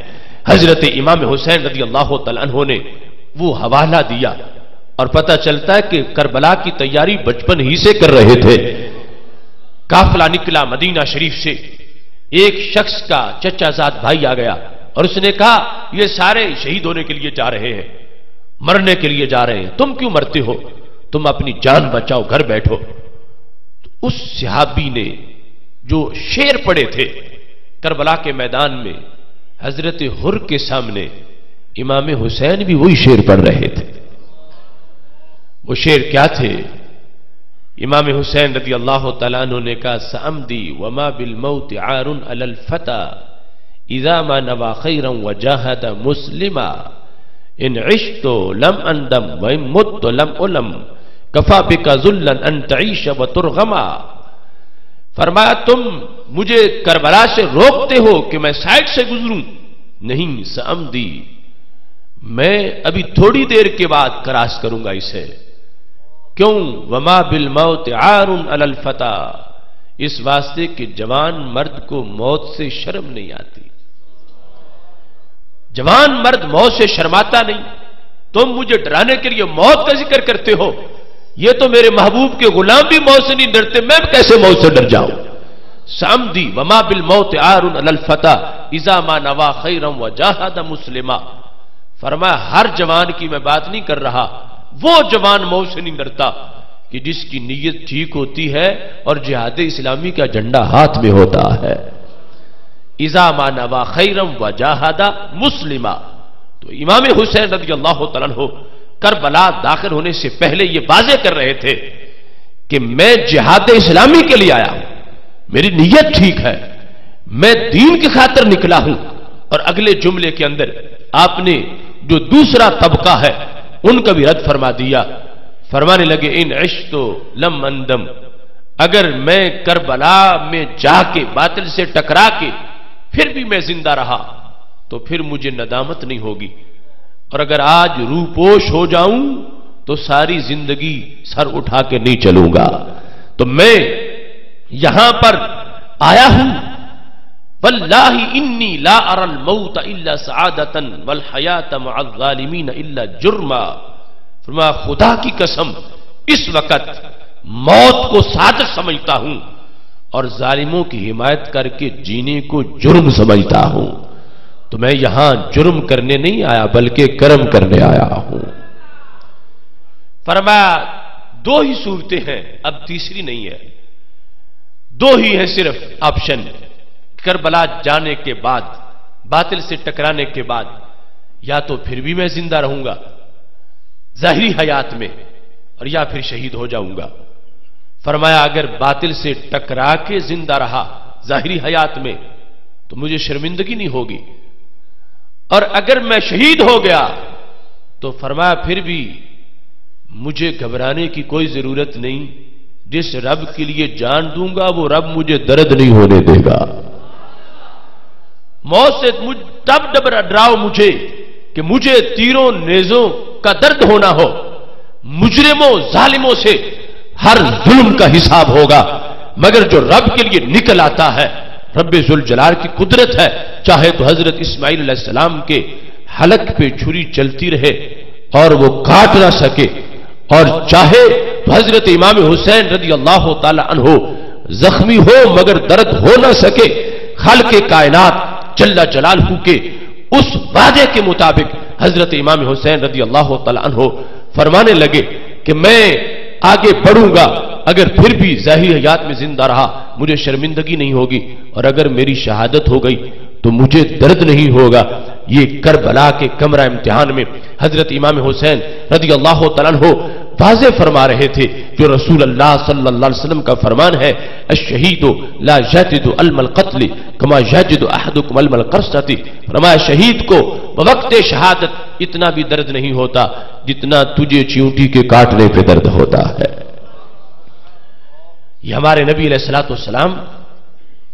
حضرت امام حسین رضی اللہ تعالی عنہ نے وہ حوالہ دیا اور پتہ چلتا ہے کہ کربلا کی تیاری بچپن ہی سے کر رہے تھے. قافلہ نکلا مدینہ شریف سے. ایک شخص کا چچا زاد بھائی آ گیا اور اس نے کہا یہ سارے شہید ہونے کے لیے جا رہے ہیں, مرنے کے لیے جا رہے ہیں, تم کیوں مرتے ہو؟ تم اپنی جان بچاؤ, گھر بیٹھو. اس صحابی نے جو شعر پڑے تھے کربلا کے میدان میں حضرت حر کے سامنے, امام حسین بھی وہی شعر پڑھ رہے تھے. وہ شعر کیا تھے؟ امام حسین رضی اللہ تعالیٰ عنہ نے کہا سأمدی وما بالموت عار علی الفتى اذا ما نوى خيرا وجاهد مسلما ان عشت لم اندم وان مت لم الم کفا بک ذلا ان تعیش وترغما. فرمایا تم مجھے کربلا سے روکتے ہو کہ میں سائڈ سے گزروں. نہیں, سأمدی, میں ابھی تھوڑی دیر کے بعد کراس کروں گا اسے. کیوں؟ وما بالموت عار علی الفتى, اس واسطے کہ جوان مرد کو موت سے شرم نہیں آتی. جوان مرد موت سے شرماتا نہیں. تم مجھے ڈرانے کے لیے موت کا ذکر کرتے ہو. یہ تو میرے محبوب کے غلام بھی موت سے نہیں ڈرتے, میں کیسے موت سے ڈر جاؤں؟ سامدی وما بالموت عار علی الفتى اذا ما نوى خيرا وجاهد مسلما. فرمایا ہر جوان کی میں بات نہیں کر رہا, وہ جوان موت سے نہیں ڈرتا کہ جس کی نیت ٹھیک ہوتی ہے اور جہاد اسلامی کا جھنڈا ہاتھ میں ہوتا ہے. اذا ما نوى خيرا وجاهد مسلما. تو امام حسین رضی اللہ تعالیٰ عنہ کربلا داخل ہونے سے پہلے یہ واضح کر رہے تھے کہ میں جہاد اسلامی کے لیے آیا ہوں, میری نیت ٹھیک ہے, میں دین کی خاطر نکلا ہوں. اور اگلے جملے کے اندر آپ نے جو دوسرا طبقہ ہے ان کا بھی رد فرما دیا. فرمانے لگے ان عشت لم اندم, اگر میں کربلا میں جا کے باطل سے ٹکرا کے پھر بھی میں زندہ رہا تو پھر مجھے ندامت نہیں ہوگی, اور اگر آج روپوش ہو جاؤں تو ساری زندگی سر اٹھا کے نہیں چلوں گا. تو میں یہاں پر آیا ہوں. واللہ انی لا اری الموت الا سعادتا والحیات مع الظالمین الا جرما. فرمایا خدا کی قسم اس وقت موت کو سعادت سمجھتا ہوں اور ظالموں کی حمایت کر کے جینے کو جرم سمجھتا ہوں. تو میں یہاں جرم کرنے نہیں آیا بلکہ کرم کرنے آیا ہوں. فرمایا دو ہی صورتیں ہیں, اب تیسری نہیں ہے, دو ہی ہیں صرف آپشن. کربلا جانے کے بعد, باطل سے ٹکرانے کے بعد, یا تو پھر بھی میں زندہ رہوں گا ظاہری حیات میں اور یا پھر شہید ہو جاؤں گا. فرمایا اگر باطل سے ٹکرا کے زندہ رہا ظاہری حیات میں تو مجھے شرمندگی نہیں ہوگی, اور اگر میں شہید ہو گیا تو فرمایا پھر بھی مجھے گھبرانے کی کوئی ضرورت نہیں. جس رب کے لیے جان دوں گا وہ رب مجھے درد نہیں ہونے دے گا. موت سے تب ڈراؤ مجھے کہ مجھے تیروں نیزوں کا درد ہونا ہو. مجرموں ظالموں سے ہر ظلم کا حساب ہوگا, مگر جو رب کے لیے نکل آتا ہے, رب ذوالجلال کی قدرت ہے, چاہے تو حضرت اسماعیل علیہ السلام کے حلق پہ چھری چلتی رہے اور وہ کاٹ نہ سکے, اور چاہے تو حضرت امام حسین رضی اللہ تعالی عنہ زخمی ہو مگر درد ہو نہ سکے. خالق کائنات جل جلالہ کے اس وعدے کے مطابق حضرت امام حسین رضی اللہ تعالی عنہ فرمانے لگے کہ میں آگے بڑھوں گا, اگر پھر بھی ظاہری حیات میں زندہ رہا مجھے شرمندگی نہیں ہوگی, اور اگر میری شہادت ہو گئی تو مجھے درد نہیں ہوگا. یہ کربلا کے کمرہ امتحان میں حضرت امام حسین رضی اللہ تعالیٰ عنہ واضح فرما رہے تھے جو رسول اللہ صلی اللہ علیہ وسلم کا فرمان ہے, الشہید لا یجد الم القتل کما یجد احدکم الم القرصۃ. فرمایا شہید کو بوقت شہادت اتنا بھی درد نہیں ہوتا جتنا تجھے چیونٹی کے کاٹنے پہ درد ہوتا ہے. یہ ہمارے نبی علیہ الصلوۃ والسلام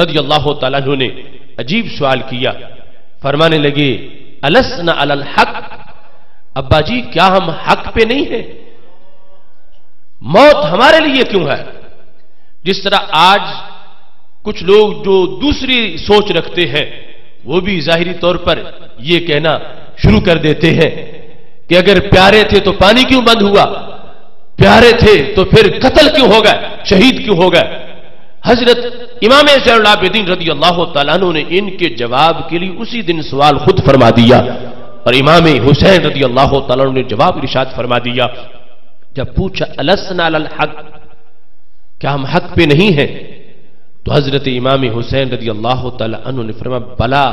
رضی اللہ تعالیٰ عنہ نے عجیب سوال کیا، فرمانے لگے السنا علی الحق، ابا جی کیا ہم حق پہ نہیں ہیں؟ موت ہمارے لیے کیوں ہے؟ جس طرح آج کچھ لوگ جو دوسری سوچ رکھتے ہیں وہ بھی ظاہری طور پر یہ کہنا شروع کر دیتے ہیں کہ اگر پیارے تھے تو پانی کیوں بند ہوا، پیارے تھے تو پھر قتل کیوں ہو گئے، شہید کیوں ہو گئے؟ حضرت امام زین العابدین رضی اللہ تعالیٰ عنہ نے ان کے جواب کے لیے اسی دن سوال خود فرما دیا، اور امام حسین رضی اللہ تعالیٰ عنہ نے جواب ارشاد فرما دیا۔ جب پوچھا السنا علی الحق، کیا ہم حق پہ نہیں ہیں؟ تو حضرت امام حسین رضی اللہ تعالیٰ عنہ نے فرمایا بلا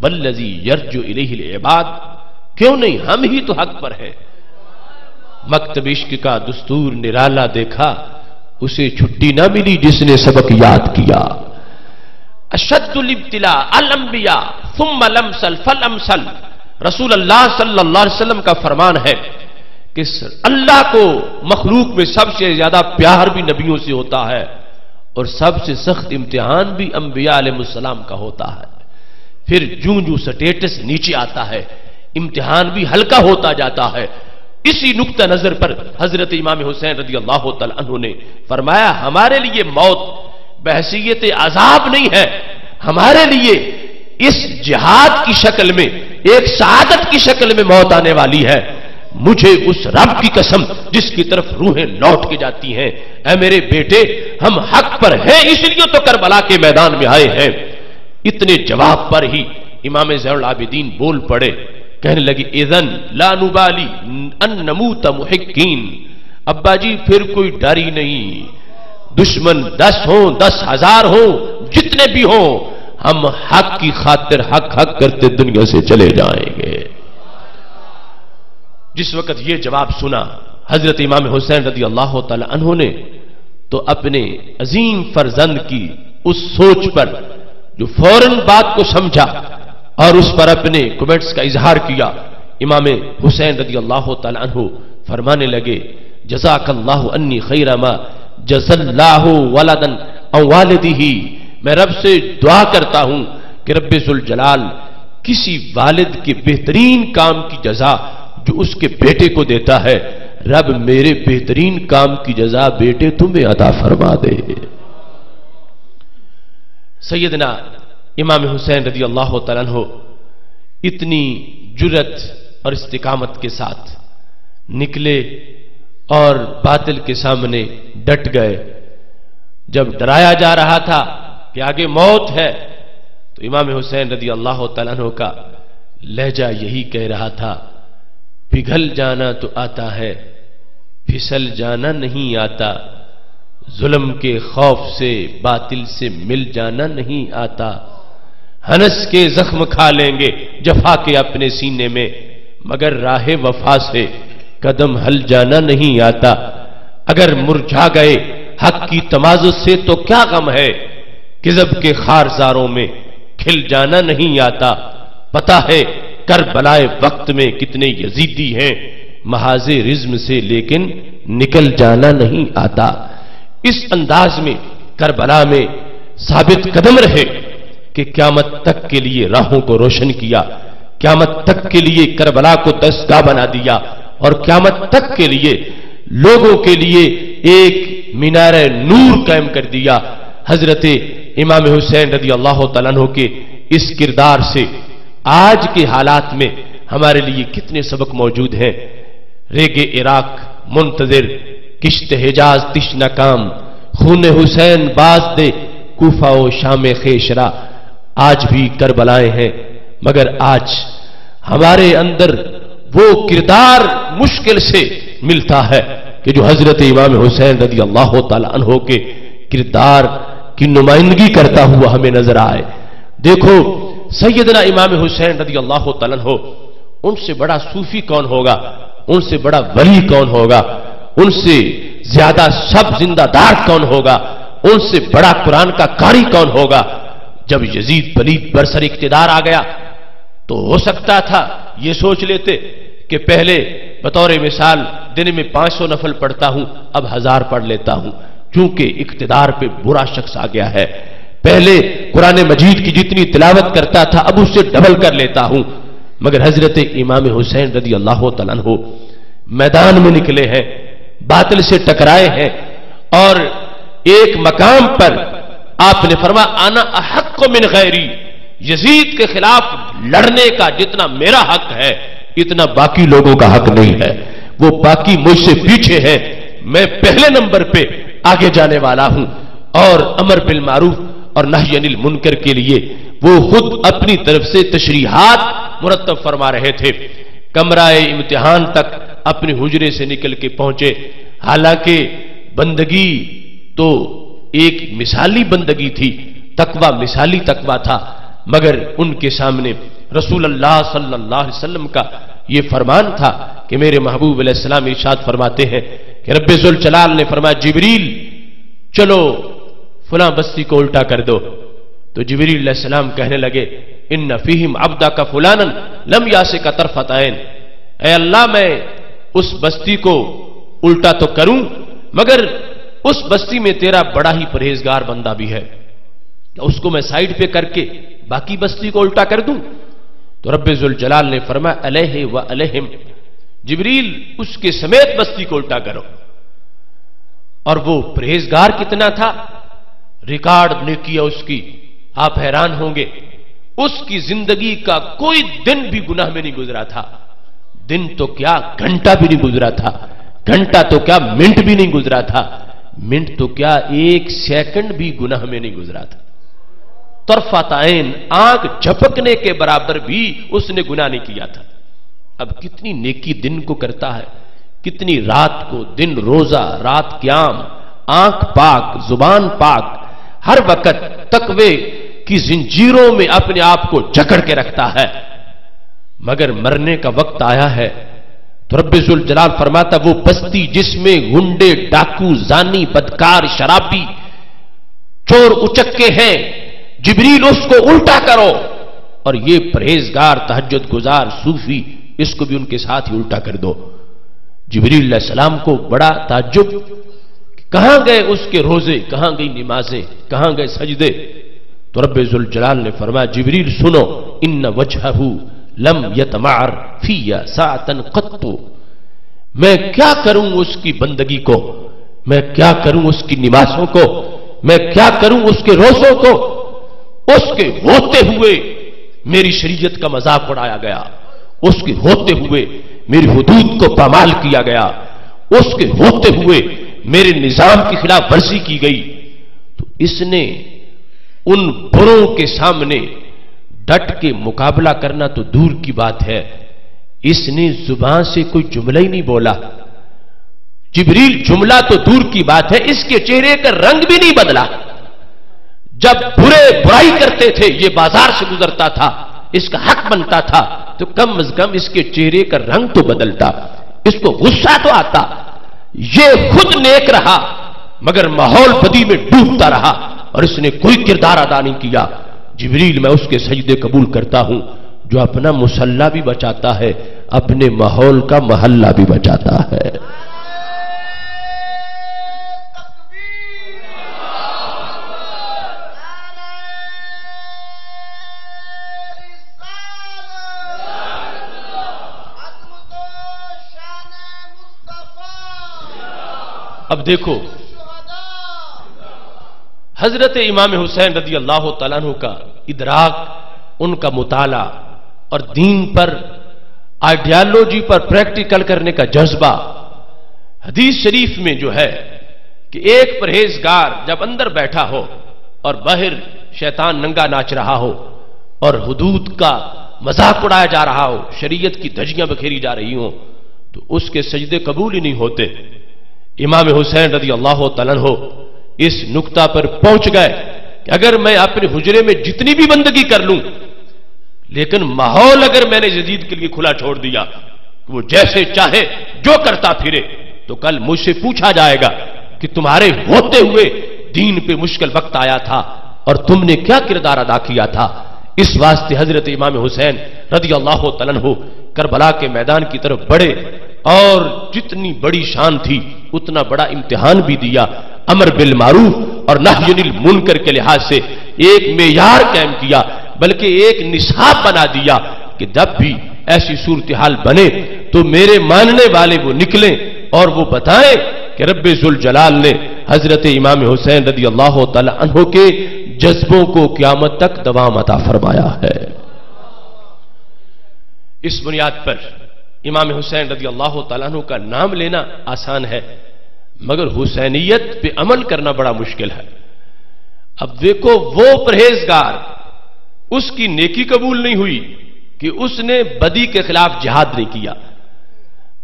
والذی یرجو الیہ العباد، کیوں نہیں، ہم ہی تو حق پر ہیں۔ مکتب عشق کا دستور نرالا دیکھا، اسے چھٹی نہ ملی جس نے سبق یاد کیا۔ اشد الابتلاء الانبیاء ثم الامثل فالامثل، رسول اللہ صلی اللہ علیہ وسلم کا فرمان ہے کہ اللہ کو مخلوق میں سب سے زیادہ پیار بھی نبیوں سے ہوتا ہے، اور سب سے سخت امتحان بھی انبیاء علیہ السلام کا ہوتا ہے۔ پھر جوں جوں سٹیٹس نیچے آتا ہے امتحان بھی ہلکا ہوتا جاتا ہے۔ اسی نقطہ نظر پر حضرت امام حسین رضی اللہ تعالی عنہ نے فرمایا ہمارے لیے موت بحیثیت عذاب نہیں ہے، ہمارے لیے اس جہاد کی شکل میں، ایک سعادت کی شکل میں موت آنے والی ہے۔ مجھے اس رب کی قسم جس کی طرف روحیں لوٹ کے جاتی ہیں، اے میرے بیٹے ہم حق پر ہیں، اس لیے تو کربلا کے میدان میں آئے ہیں۔ اتنے جواب پر ہی امام زین العابدین بول پڑے، کہنے لگے اذن لا نبالی ان نموت محقین، ابا جی پھر کوئی ڈر ہی نہیں، دشمن 10 ہوں 10,000 ہوں جتنے بھی ہوں، ہم حق کی خاطر حق حق کرتے دنیا سے چلے جائیں گے۔ جس وقت یہ جواب سنا حضرت امام حسین رضی اللہ تعالی عنہ نے تو اپنے عظیم فرزند کی اس سوچ پر جو فوراً بات کو سمجھا اور اس پر اپنے کمنٹس کا اظہار کیا، امام حسین رضی اللہ تعالی عنہ فرمانے لگے جزاک اللہ انی خیر ما جزا اللہ ولدا او والدہ، میں رب سے دعا کرتا ہوں کہ رب ذوالجلال کسی والد کے بہترین کام کی جزا جو اس کے بیٹے کو دیتا ہے، رب میرے بہترین کام کی جزا بیٹے تمہیں عطا فرما دے۔ سیدنا امام حسین رضی اللہ تعالیٰ عنہ اتنی جرت اور استقامت کے ساتھ نکلے اور باطل کے سامنے ڈٹ گئے۔ جب ڈرایا جا رہا تھا کہ آگے موت ہے تو امام حسین رضی اللہ تعالیٰ عنہ کا لہجہ یہی کہہ رہا تھا، پگھل جانا تو آتا ہے، پھسل جانا نہیں آتا، ظلم کے خوف سے باطل سے مل جانا نہیں آتا، ہنس کے زخم کھا لیں گے جفا کے اپنے سینے میں، مگر راہ وفا سے قدم ہل جانا نہیں آتا، اگر مرجھا گئے حق کی تمازت سے تو کیا غم ہے، کذب کے خارزاروں میں کھل جانا نہیں آتا، پتہ ہے کربلائے وقت میں کتنے یزیدی ہیں، محاذ رزم سے لیکن نکل جانا نہیں آتا۔ اس انداز میں کربلا میں ثابت قدم رہے کہ قیامت تک کے لیے راہوں کو روشن کیا، قیامت تک کے لیے کربلا کو دستگاہ بنا دیا، اور قیامت تک کے لیے لوگوں کے لیے ایک مینار نور قائم کر دیا۔ حضرت امام حسین رضی اللہ تعالیٰ عنہ کے اس کردار سے آج کے حالات میں ہمارے لیے کتنے سبق موجود ہیں۔ ریگ عراق منتظر، کشت حجاز تشنہ کام، خون حسین باز دے کوفہ و شام خیشرا، آج بھی کربلائیں ہیں، مگر آج ہمارے اندر وہ کردار مشکل سے ملتا ہے کہ جو حضرت امام حسین رضی اللہ تعالی عنہ کے کردار کی نمائندگی کرتا ہوا ہمیں نظر آئے۔ دیکھو سیدنا امام حسین رضی اللہ تعالی عنہ، ان سے بڑا صوفی کون ہوگا، ان سے بڑا ولی کون ہوگا، ان سے زیادہ سب زندہ دار کون ہوگا، ان سے بڑا قرآن کا قاری کون ہوگا۔ جب یزید پلید برسر اقتدار آ گیا تو ہو سکتا تھا یہ سوچ لیتے کہ پہلے بطور مثال دن میں 500 نفل پڑھتا ہوں، اب 1000 پڑھ لیتا ہوں، کیونکہ اقتدار پہ برا شخص آ گیا ہے۔ پہلے قرآن مجید کی جتنی تلاوت کرتا تھا اب اس سے ڈبل کر لیتا ہوں. مگر حضرت امام حسین رضی اللہ تعالیٰ عنہ میدان میں نکلے ہیں، باطل سے ٹکرائے ہیں، اور ایک مقام پر آپ نے فرمایا انا احق من غیری، یزید کے خلاف لڑنے کا جتنا میرا حق ہے اتنا باقی لوگوں کا حق نہیں ہے. وہ باقی مجھ سے پیچھے ہیں، میں پہلے نمبر پہ آگے جانے والا ہوں. اور امر بالمعروف اور نہی عن المنکر کے لیے وہ خود اپنی طرف سے تشریحات مرتب فرما رہے تھے. کمرہ امتحان تک اپنے حجرے سے نکل کے پہنچے. حالانکہ بندگی تو ایک مثالی بندگی تھی، تقوی مثالی تقوی تھا، مگر ان کے سامنے رسول اللہ صلی اللہ علیہ وسلم کا یہ فرمان تھا کہ میرے محبوب علیہ السلام ارشاد فرماتے ہیں کہ رب ذوالجلال نے فرمایا جبریل چلو فلاں بستی کو الٹا کر دو. تو جبریل علیہ السلام کہنے لگے ان فیہم عبدک فلانا لم یاسک طرفۃ عین، اے اللہ میں اس بستی کو الٹا تو کروں مگر اس بستی میں تیرا بڑا ہی پرہیزگار بندہ بھی ہے، اس کو میں سائیڈ پہ کر کے باقی بستی کو الٹا کر دوں؟ تو رب ذوالجلال نے فرمایا علیہ و علیہم، جبریل اس کے سمیت بستی کو الٹا کرو. اور وہ پرہیزگار کتنا تھا، ریکارڈ نے کیا اس کی، آپ حیران ہوں گے. اس کی زندگی کا کوئی دن بھی گناہ میں نہیں گزرا تھا. دن تو کیا گھنٹہ بھی نہیں گزرا تھا، گھنٹہ تو کیا منٹ بھی نہیں گزرا تھا، منٹ تو کیا ایک سیکنڈ بھی گناہ میں نہیں گزرا تھا. طرفۃ عین، آنکھ جھپکنے کے برابر بھی اس نے گناہ نہیں کیا تھا. اب کتنی نیکی دن کو کرتا ہے، کتنی رات کو، دن روزہ، رات قیام، آنکھ پاک، زبان پاک، ہر وقت تقوی کی زنجیروں میں اپنے آپ کو جکڑ کے رکھتا ہے. مگر مرنے کا وقت آیا ہے تو رب ذوالجلال فرماتا وہ بستی جس میں گنڈے، ڈاکو، زانی، بدکار، شرابی، چور اچکے ہیں، جبریل اس کو الٹا کرو. اور یہ پرہیزگار، تہجد گزار، صوفی، اس کو بھی ان کے ساتھ ہی الٹا کر دو. جبریل علیہ السلام کو بڑا تعجب، کہاں گئے اس کے روزے، کہاں گئی نمازیں، کہاں گئے سجدے؟ تو رب ذوالجلال نے فرمایا جبریل سنو، ان وجہہ لم یتمعر فی ساعتا قط، میں کیا کروں اس کی بندگی کو، میں کیا کروں اس کی نمازوں کو، میں کیا کروں اس کے روزوں کو؟ اس کے ہوتے ہوئے میری شریعت کا مذاق اڑایا گیا، اس کے ہوتے ہوئے میری حدود کو پامال کیا گیا، اس کے ہوتے ہوئے میرے نظام کی خلاف ورزی کی گئی. تو اس نے ان بروں کے سامنے ڈٹ کے مقابلہ کرنا تو دور کی بات ہے، اس نے زبان سے کوئی جملہ ہی نہیں بولا. جبریل جملہ تو دور کی بات ہے، اس کے چہرے کا رنگ بھی نہیں بدلا. جب برے برائی کرتے تھے، یہ بازار سے گزرتا تھا، اس کا حق بنتا تھا، تو کم از کم اس کے چہرے کا رنگ تو بدلتا، اس کو غصہ تو آتا. یہ خود نیک رہا مگر ماحول بدی میں ڈوبتا رہا اور اس نے کوئی کردار ادا نہیں کیا. جبریل میں اس کے سجدے قبول کرتا ہوں جو اپنا مصلی بھی بچاتا ہے، اپنے ماحول کا محلہ بھی بچاتا ہے. اب دیکھو حضرت امام حسین رضی اللہ تعالیٰ عنہ کا ادراک، ان کا مطالعہ اور دین پر، آئیڈیالوجی پر پریکٹیکل کرنے کا جذبہ. حدیث شریف میں جو ہے کہ ایک پرہیزگار جب اندر بیٹھا ہو اور باہر شیطان ننگا ناچ رہا ہو اور حدود کا مذاق اڑایا جا رہا ہو، شریعت کی دھجیاں بکھیری جا رہی ہوں، تو اس کے سجدے قبول ہی نہیں ہوتے. امام حسین رضی اللہ تعالیٰ عنہ اس نقطہ پر پہنچ گئے کہ اگر میں اپنے حجرے میں جتنی بھی بندگی کر لوں، لیکن ماحول اگر میں نے یزید کے لیے کھلا چھوڑ دیا کہ وہ جیسے چاہے جو کرتا پھرے، تو کل مجھ سے پوچھا جائے گا کہ تمہارے ہوتے ہوئے دین پہ مشکل وقت آیا تھا اور تم نے کیا کردار ادا کیا تھا. اس واسطے حضرت امام حسین رضی اللہ تعالیٰ عنہ کربلا کے میدان کی طرف بڑھے اور جتنی بڑی شان تھی اتنا بڑا امتحان بھی دیا. امر بالمعروف اور نہی عن المنکر کے لحاظ سے ایک معیار قائم کیا، بلکہ ایک نصاب بنا دیا کہ جب بھی ایسی صورتحال بنے تو میرے ماننے والے وہ نکلیں اور وہ بتائیں کہ رب ذوالجلال نے حضرت امام حسین رضی اللہ تعالی عنہ کے جذبوں کو قیامت تک دوام عطا فرمایا ہے۔ اس بنیاد پر امام حسین رضی اللہ تعالیٰ عنہ کا نام لینا آسان ہے، مگر حسینیت پہ عمل کرنا بڑا مشکل ہے۔ اب دیکھو وہ پرہیزگار، اس کی نیکی قبول نہیں ہوئی کہ اس نے بدی کے خلاف جہاد نہیں کیا،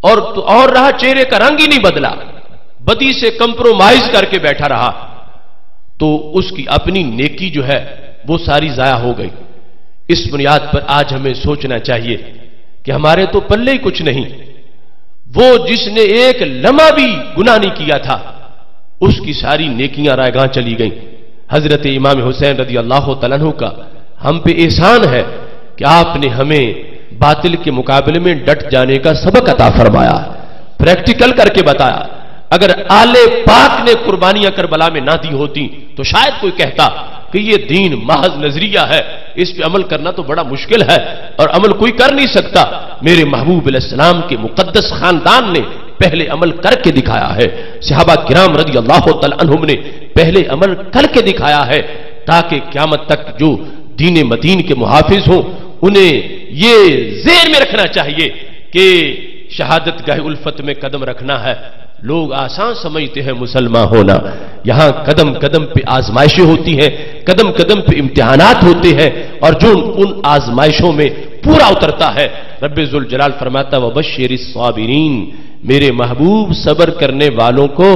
اور رہا چہرے کا رنگ ہی نہیں بدلا، بدی سے کمپرومائز کر کے بیٹھا رہا، تو اس کی اپنی نیکی جو ہے وہ ساری ضائع ہو گئی۔ اس بنیاد پر آج ہمیں سوچنا چاہیے کہ ہمارے تو پلے ہی کچھ نہیں، وہ جس نے ایک لمحہ بھی گناہ نہیں کیا تھا اس کی ساری نیکیاں رائگاں چلی گئیں۔ حضرت امام حسین رضی اللہ تعالیٰ عنہ کا ہم پہ احسان ہے کہ آپ نے ہمیں باطل کے مقابلے میں ڈٹ جانے کا سبق عطا فرمایا، پریکٹیکل کر کے بتایا۔ اگر آل پاک نے قربانیاں کربلا میں نہ دی ہوتی تو شاید کوئی کہتا کہ یہ دین محض نظریہ ہے، اس پہ عمل کرنا تو بڑا مشکل ہے اور عمل کوئی کر نہیں سکتا۔ میرے محبوب علیہ السلام کے مقدس خاندان نے پہلے عمل کر کے دکھایا ہے، صحابہ کرام رضی اللہ تعالی عنہم نے پہلے عمل کر کے دکھایا ہے، تاکہ قیامت تک جو دین مدین کے محافظ ہوں انہیں یہ ذہن میں رکھنا چاہیے کہ شہادت گاہ الفت میں قدم رکھنا ہے۔ لوگ آسان سمجھتے ہیں مسلمان ہونا، یہاں قدم قدم پہ آزمائشیں ہوتی ہیں، قدم قدم پہ امتحانات ہوتے ہیں، اور جو ان آزمائشوں میں پورا اترتا ہے، رب ذوالجلال فرماتا وبشر الصابرین، میرے محبوب صبر کرنے والوں کو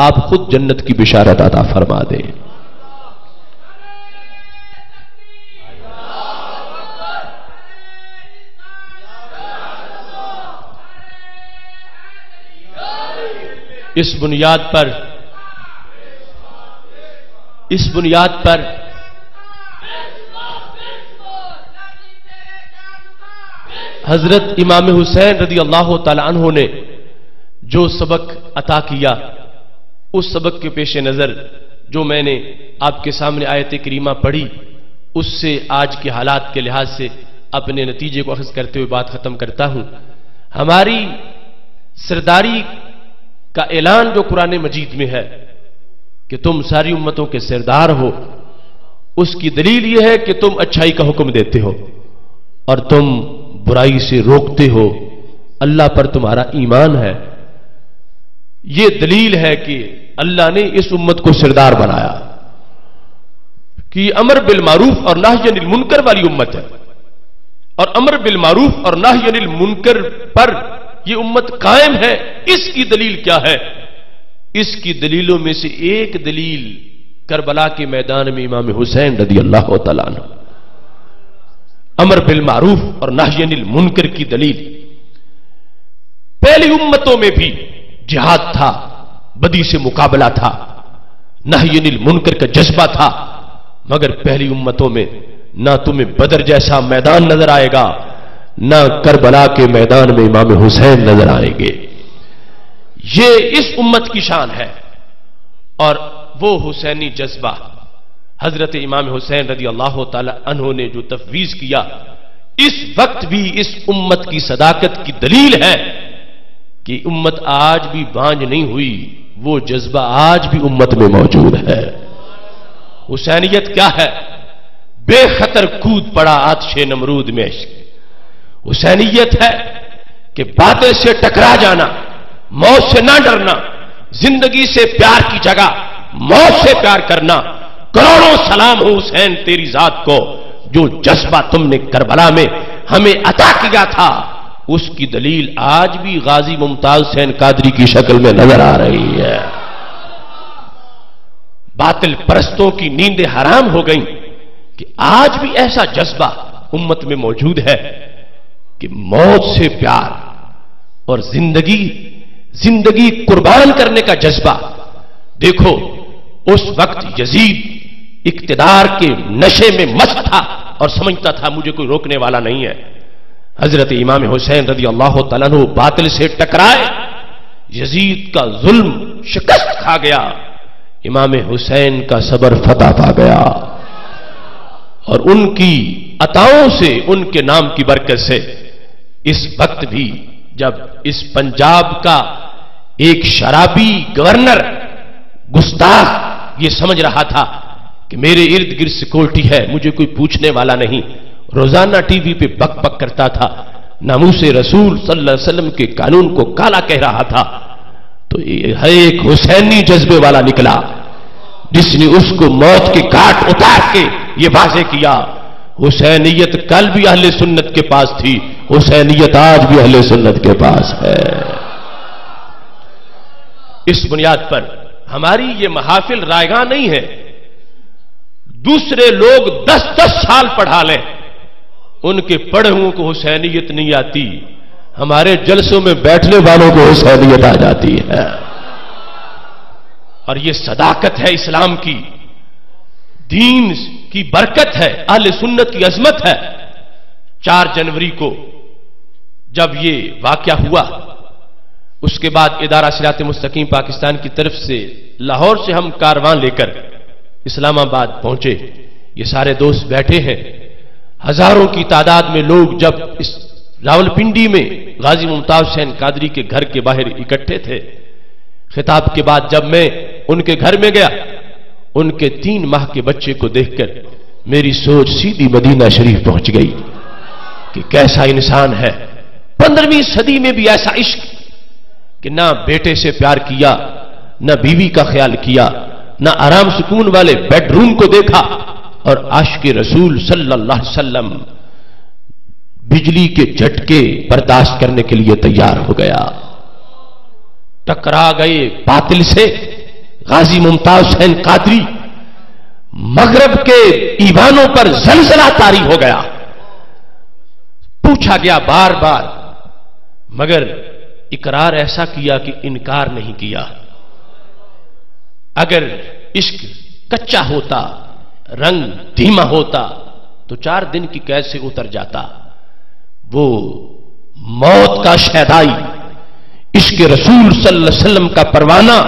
آپ خود جنت کی بشارت عطا فرما دیں۔ اس بنیاد پر حضرت امام حسین رضی اللہ تعالی عنہ نے جو سبق عطا کیا، اس سبق کے پیش نظر جو میں نے آپ کے سامنے آیت کریمہ پڑھی، اس سے آج کے حالات کے لحاظ سے اپنے نتیجے کو اخذ کرتے ہوئے بات ختم کرتا ہوں۔ ہماری سرداری کا اعلان جو قرآن مجید میں ہے کہ تم ساری امتوں کے سردار ہو، اس کی دلیل یہ ہے کہ تم اچھائی کا حکم دیتے ہو اور تم برائی سے روکتے ہو، اللہ پر تمہارا ایمان ہے۔ یہ دلیل ہے کہ اللہ نے اس امت کو سردار بنایا کہ یہ امر بالمعروف اور نہی عن المنکر والی امت ہے، اور امر بالمعروف اور نہی عن المنکر پر یہ امت قائم ہے۔ اس کی دلیل کیا ہے؟ اس کی دلیلوں میں سے ایک دلیل کربلا کے میدان میں امام حسین رضی اللہ تعالیٰ عنہ، امر بالمعروف اور نہی عن المنکر کی دلیل۔ پہلی امتوں میں بھی جہاد تھا، بدی سے مقابلہ تھا، نہی عن المنکر کا جذبہ تھا، مگر پہلی امتوں میں نہ تمہیں بدر جیسا میدان نظر آئے گا، نہ کربلا کے میدان میں امام حسین نظر آئیں گے۔ یہ اس امت کی شان ہے، اور وہ حسینی جذبہ حضرت امام حسین رضی اللہ تعالی عنہ نے جو تفویض کیا، اس وقت بھی اس امت کی صداقت کی دلیل ہے کہ امت آج بھی بانج نہیں ہوئی، وہ جذبہ آج بھی امت میں موجود ہے۔ حسینیت کیا ہے؟ بے خطر کود پڑا آتش نمرود میں عشق۔ حسینیت ہے کہ باطل سے ٹکرا جانا، موت سے نہ ڈرنا، زندگی سے پیار کی جگہ موت سے پیار کرنا۔ کروڑوں سلام ہو حسین تیری ذات کو، جو جذبہ تم نے کربلا میں ہمیں عطا کیا تھا، اس کی دلیل آج بھی غازی ممتاز حسین قادری کی شکل میں نظر آ رہی ہے۔ باطل پرستوں کی نیندیں حرام ہو گئیں کہ آج بھی ایسا جذبہ امت میں موجود ہے کہ موت سے پیار اور زندگی قربان کرنے کا جذبہ۔ دیکھو اس وقت یزید اقتدار کے نشے میں مست تھا اور سمجھتا تھا مجھے کوئی روکنے والا نہیں ہے۔ حضرت امام حسین رضی اللہ تعالیٰ عنہ باطل سے ٹکرائے، یزید کا ظلم شکست کھا گیا، امام حسین کا صبر فتح پا گیا۔ اور ان کی عطاؤں سے، ان کے نام کی برکت سے اس وقت بھی جب اس پنجاب کا ایک شرابی گورنر گستاخ یہ سمجھ رہا تھا کہ میرے ارد گرد سیکورٹی ہے، مجھے کوئی پوچھنے والا نہیں، روزانہ ٹی وی پہ بک بک کرتا تھا، ناموس رسول صلی اللہ علیہ وسلم کے قانون کو کالا کہہ رہا تھا، تو ایک حسینی جذبے والا نکلا جس نے اس کو موت کے گھاٹ اتار کے یہ واضح کیا، حسینیت کل بھی اہل سنت کے پاس تھی، حسینیت آج بھی اہل سنت کے پاس ہے۔ اس بنیاد پر ہماری یہ محافل رائگاں نہیں ہے، دوسرے لوگ 10-10 سال پڑھا لیں، ان کے پڑھے ہوں کو حسینیت نہیں آتی، ہمارے جلسوں میں بیٹھنے والوں کو حسینیت آ جاتی ہے۔ اور یہ صداقت ہے اسلام کی، دین کی برکت ہے، اہل سنت کی عظمت ہے۔ 4 جنوری کو جب یہ واقعہ ہوا، اس کے بعد ادارہ صراط مستقیم پاکستان کی طرف سے لاہور سے ہم کاروان لے کر اسلام آباد پہنچے، یہ سارے دوست بیٹھے ہیں، ہزاروں کی تعداد میں لوگ جب اس راولپنڈی میں غازی ممتاز حسین قادری کے گھر کے باہر اکٹھے تھے، خطاب کے بعد جب میں ان کے گھر میں گیا، ان کے 3 ماہ کے بچے کو دیکھ کر میری سوچ سیدھی مدینہ شریف پہنچ گئی کہ کیسا انسان ہے، 15ویں صدی میں بھی ایسا عشق کہ نہ بیٹے سے پیار کیا، نہ بیوی کا خیال کیا، نہ آرام سکون والے بیڈ روم کو دیکھا، اور عاشق رسول صلی اللہ علیہ وسلم بجلی کے جھٹکے برداشت کرنے کے لیے تیار ہو گیا۔ ٹکرا گئے باطل سے، غازی ممتاز حسین قادری مغرب کے ایوانوں پر زلزلہ طاری ہو گیا، پوچھا گیا بار بار، مگر اقرار ایسا کیا کہ انکار نہیں کیا۔ اگر عشق کچا ہوتا، رنگ دھیما ہوتا تو 4 دن کی قید سے اتر جاتا۔ وہ موت کا شہدائی، عشق رسول صلی اللہ علیہ وسلم کا پروانہ،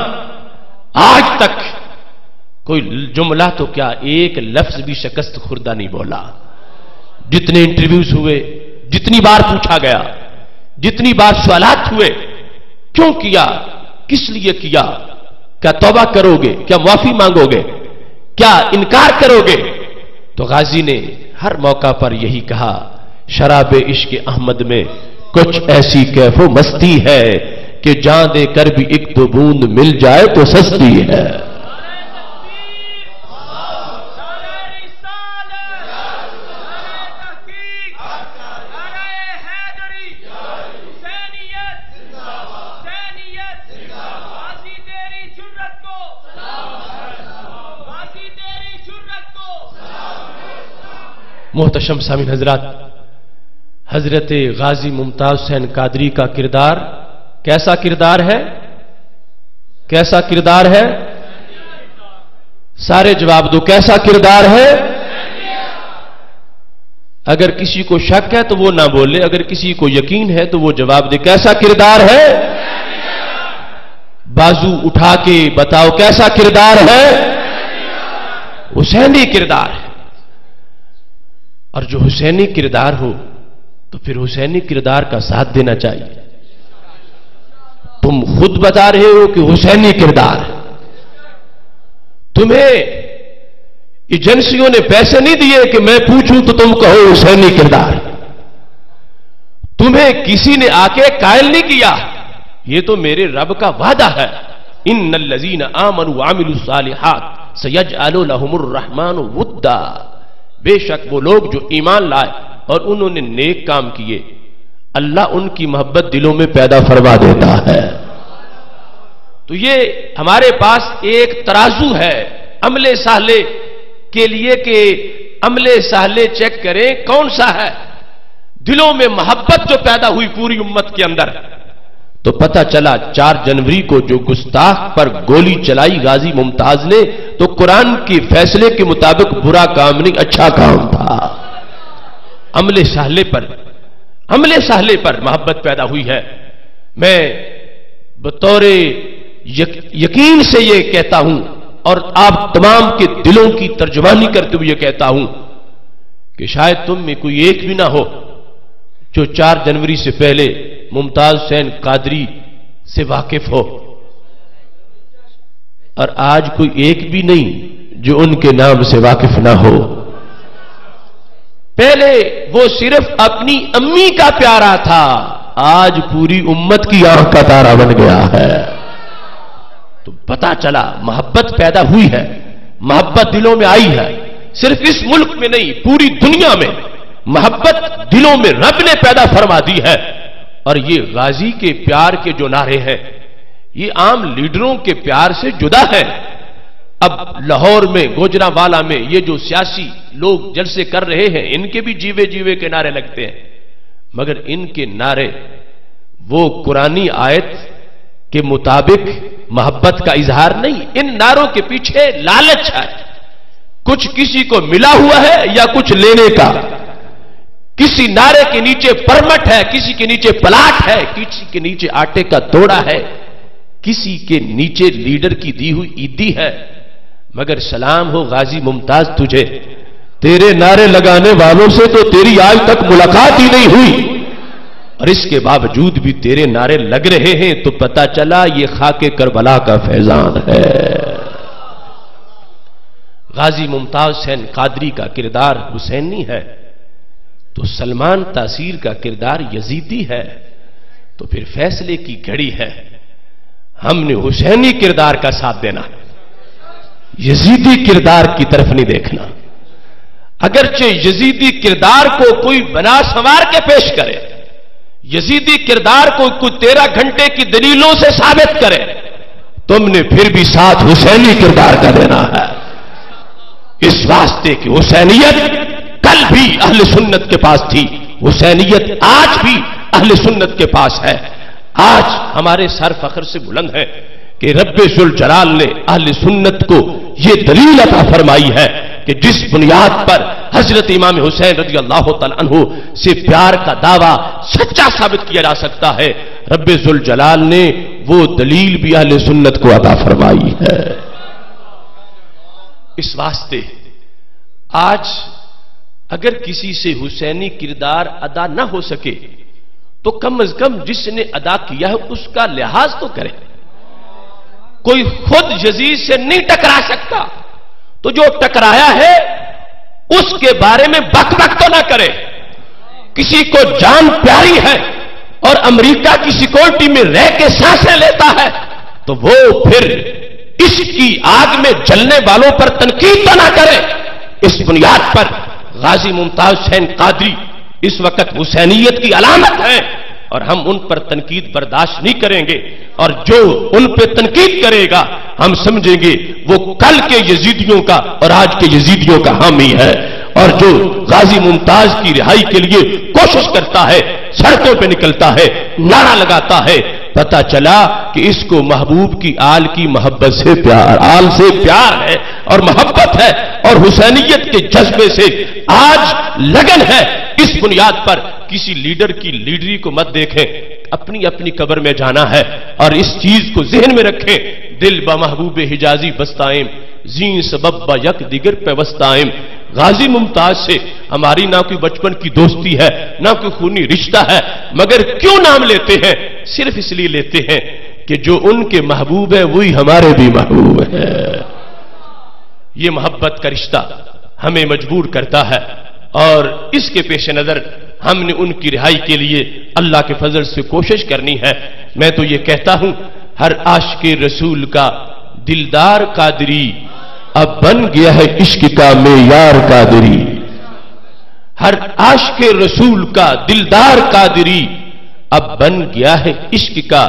آج تک کوئی جملہ تو کیا ایک لفظ بھی شکست خوردہ نہیں بولا۔ جتنے انٹرویوز ہوئے، جتنی بار پوچھا گیا، جتنی بار سوالات ہوئے، کیوں کیا، کس لیے کیا، کیا توبہ کرو گے، کیا معافی مانگو گے، کیا انکار کرو گے، تو غازی نے ہر موقع پر یہی کہا، شراب عشق احمد میں کچھ ایسی کیف و مستی ہے کہ جان دے کر بھی ایک دو بوند مل جائے تو سستی ہے۔ محتشم سامعین حضرات، حضرت غازی ممتاز حسین قادری کا کردار کیسا کردار ہے؟ کیسا کردار ہے؟ سارے جواب دو، کیسا کردار ہے؟ اگر کسی کو شک ہے تو وہ نہ بولے، اگر کسی کو یقین ہے تو وہ جواب دے، کیسا کردار ہے؟ بازو اٹھا کے بتاؤ کیسا کردار ہے؟ حسینی کردار ہے۔ اور جو حسینی کردار ہو تو پھر حسینی کردار کا ساتھ دینا چاہیے۔ تم خود بتا رہے ہو کہ حسینی کردار ہے، تمہیں ایجنسیوں نے پیسے نہیں دیے کہ میں پوچھوں تو تم کہو حسینی کردار، تمہیں کسی نے آ کے قائل نہیں کیا، یہ تو میرے رب کا وعدہ ہے، ان الذین آمنوا وعملوا الصالحات سیجعل لهم الرحمن ودا، بے شک وہ لوگ جو ایمان لائے اور انہوں نے نیک کام کیے، اللہ ان کی محبت دلوں میں پیدا فرما دیتا ہے۔ تو یہ ہمارے پاس ایک ترازو ہے عملے سہلے کے لیے کہ عملے سہلے چیک کریں کون سا ہے، دلوں میں محبت جو پیدا ہوئی پوری امت کے اندر، تو پتہ چلا 4 جنوری کو جو گستاخ پر گولی چلائی غازی ممتاز نے تو قرآن کے فیصلے کے مطابق برا کام نہیں، اچھا کام تھا۔ عملے سہلے پر محبت پیدا ہوئی ہے۔ میں بطور یقین سے یہ کہتا ہوں اور آپ تمام کے دلوں کی ترجمانی کرتے ہوئے یہ کہتا ہوں، کہ شاید تم میں کوئی ایک بھی نہ ہو جو 4 جنوری سے پہلے ممتاز حسین قادری سے واقف ہو، اور آج کوئی ایک بھی نہیں جو ان کے نام سے واقف نہ ہو۔ پہلے وہ صرف اپنی امی کا پیارا تھا، آج پوری امت کی آنکھ کا تارا بن گیا ہے۔ تو پتا چلا محبت پیدا ہوئی ہے، محبت دلوں میں آئی ہے، صرف اس ملک میں نہیں پوری دنیا میں محبت دلوں میں رب نے پیدا فرما دی ہے۔ اور یہ غازی کے پیار کے جو نعرے ہیں یہ عام لیڈروں کے پیار سے جدا ہے۔ اب لاہور میں گوجرانوالا میں یہ جو سیاسی لوگ جلسے کر رہے ہیں ان کے بھی جیوے جیوے کے نعرے لگتے ہیں، مگر ان کے نعرے وہ قرآنی آیت کے مطابق محبت کا اظہار نہیں، ان نعروں کے پیچھے لالچ ہے، کچھ کسی کو ملا ہوا ہے یا کچھ لینے کا، کسی نعرے کے نیچے پرمٹ ہے، کسی کے نیچے پلاٹ ہے، کسی کے نیچے آٹے کا توڑا ہے، کسی کے نیچے لیڈر کی دی ہوئی عیدی ہے۔ مگر سلام ہو غازی ممتاز تجھے، تیرے نعرے لگانے والوں سے تو تیری آج تک ملاقات ہی نہیں ہوئی، اور اس کے باوجود بھی تیرے نعرے لگ رہے ہیں، تو پتا چلا یہ خاک کربلا کا فیضان ہے۔ غازی ممتاز حسین قادری کا کردار حسینی ہے تو سلمان تاثیر کا کردار یزیدی ہے، تو پھر فیصلے کی گھڑی ہے، ہم نے حسینی کردار کا ساتھ دینا، یزیدی کردار کی طرف نہیں دیکھنا۔ اگرچہ یزیدی کردار کو کوئی بنا سنوار کے پیش کرے، یزیدی کردار کو کوئی 13 گھنٹے کی دلیلوں سے ثابت کرے، تم نے پھر بھی ساتھ حسینی کردار کا دینا ہے، اس واسطے کہ حسینیت کل بھی اہل سنت کے پاس تھی، حسینیت آج بھی اہل سنت کے پاس ہے۔ آج ہمارے سر فخر سے بلند ہے کہ رب ذوالجلال نے اہل سنت کو یہ دلیل عطا فرمائی ہے کہ جس بنیاد پر حضرت امام حسین رضی اللہ تعالی عنہ سے پیار کا دعویٰ سچا ثابت کیا جا سکتا ہے، رب ذوالجلال نے وہ دلیل بھی اہل سنت کو عطا فرمائی ہے۔ اس واسطے آج اگر کسی سے حسینی کردار ادا نہ ہو سکے تو کم از کم جس نے ادا کیا ہے اس کا لحاظ تو کرے۔ کوئی خود یزید سے نہیں ٹکرا سکتا تو جو ٹکرایا ہے اس کے بارے میں بک بک تو نہ کرے۔ کسی کو جان پیاری ہے اور امریکہ کی سیکورٹی میں رہ کے سانسیں لیتا ہے تو وہ پھر اس کی آگ میں جلنے والوں پر تنقید تو نہ کرے۔ اس بنیاد پر غازی ممتاز حسین قادری اس وقت حسینیت کی علامت ہے اور ہم ان پر تنقید برداشت نہیں کریں گے، اور جو ان پہ تنقید کرے گا ہم سمجھیں گے وہ کل کے یزیدیوں کا اور آج کے یزیدیوں کا حامی ہے، اور جو غازی ممتاز کی رہائی کے لیے کوشش کرتا ہے، سڑکوں پہ نکلتا ہے، نعرہ لگاتا ہے، پتا چلا کہ اس کو محبوب کی آل کی محبت سے پیار، آل سے پیار ہے اور محبت ہے اور حسینیت کے جذبے سے آج لگن ہے۔ اس بنیاد پر کسی لیڈر کی لیڈری کو مت دیکھیں، اپنی اپنی قبر میں جانا ہے، اور اس چیز کو ذہن میں رکھیں، دل با محبوب حجازی بستائم، زین سبب با یک دیگر پہ وستائم۔ غازی ممتاز سے ہماری نہ کوئی بچپن کی دوستی ہے نہ کوئی خونی رشتہ ہے، مگر کیوں نام لیتے ہیں؟ صرف اس لیے لیتے ہیں کہ جو ان کے محبوب ہے وہی ہمارے بھی محبوب ہے۔ یہ محبت کا رشتہ ہمیں مجبور کرتا ہے، اور اس کے پیش نظر ہم نے ان کی رہائی کے لیے اللہ کے فضل سے کوشش کرنی ہے۔ میں تو یہ کہتا ہوں ہر عاشق رسول کا دلدار قادری اب بن گیا ہے عشق کا معیار قادری، ہر عاشق رسول کا دلدار قادری اب بن گیا ہے عشق کا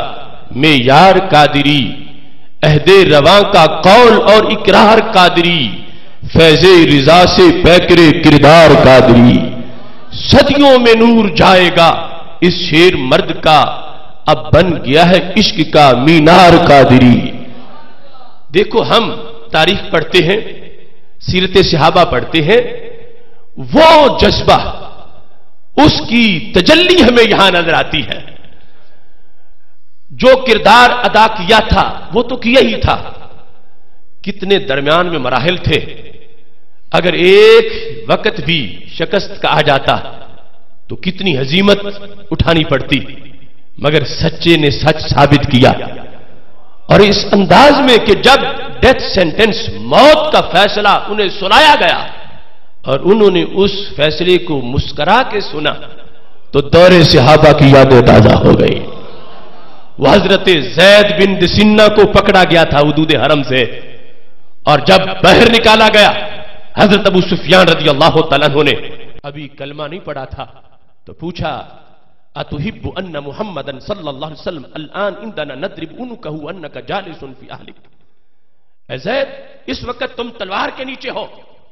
معیار قادری، عہد رواں کا قول اور اقرار قادری، فیض رضا سے پیکرے کردار قادری، صدیوں میں نور جائے گا اس شیر مرد کا اب بن گیا ہے عشق کا مینار قادری۔ دیکھو ہم تاریخ پڑھتے ہیں، سیرت صحابہ پڑھتے ہیں، وہ جذبہ اس کی تجلی ہمیں یہاں نظر آتی ہے۔ جو کردار ادا کیا تھا وہ تو کیا ہی تھا، کتنے درمیان میں مراحل تھے۔ اگر ایک وقت بھی شکست کا آ جاتا تو کتنی ہزیمت اٹھانی پڑتی، مگر سچے نے سچ ثابت کیا، اور اس انداز میں کہ جب ڈیتھ سینٹنس، موت کا فیصلہ انہیں سنایا گیا اور انہوں نے اس فیصلے کو مسکرا کے سنا تو دور صحابہ کی یادیں تازہ ہو گئی۔ وہ حضرت زید بن دسنہ کو پکڑا گیا تھا حدود حرم سے، اور جب باہر نکالا گیا حضرت ابو سفیان رضی اللہ تعالیٰ عنہ نے ابھی کلمہ نہیں پڑھا تھا تو پوچھا اتحب ان محمدن صلی اللہ علیہ وسلم الان عندنا نضرب عنقہ انک جالس فی اہلک، اے زید اس وقت تم تلوار کے نیچے ہو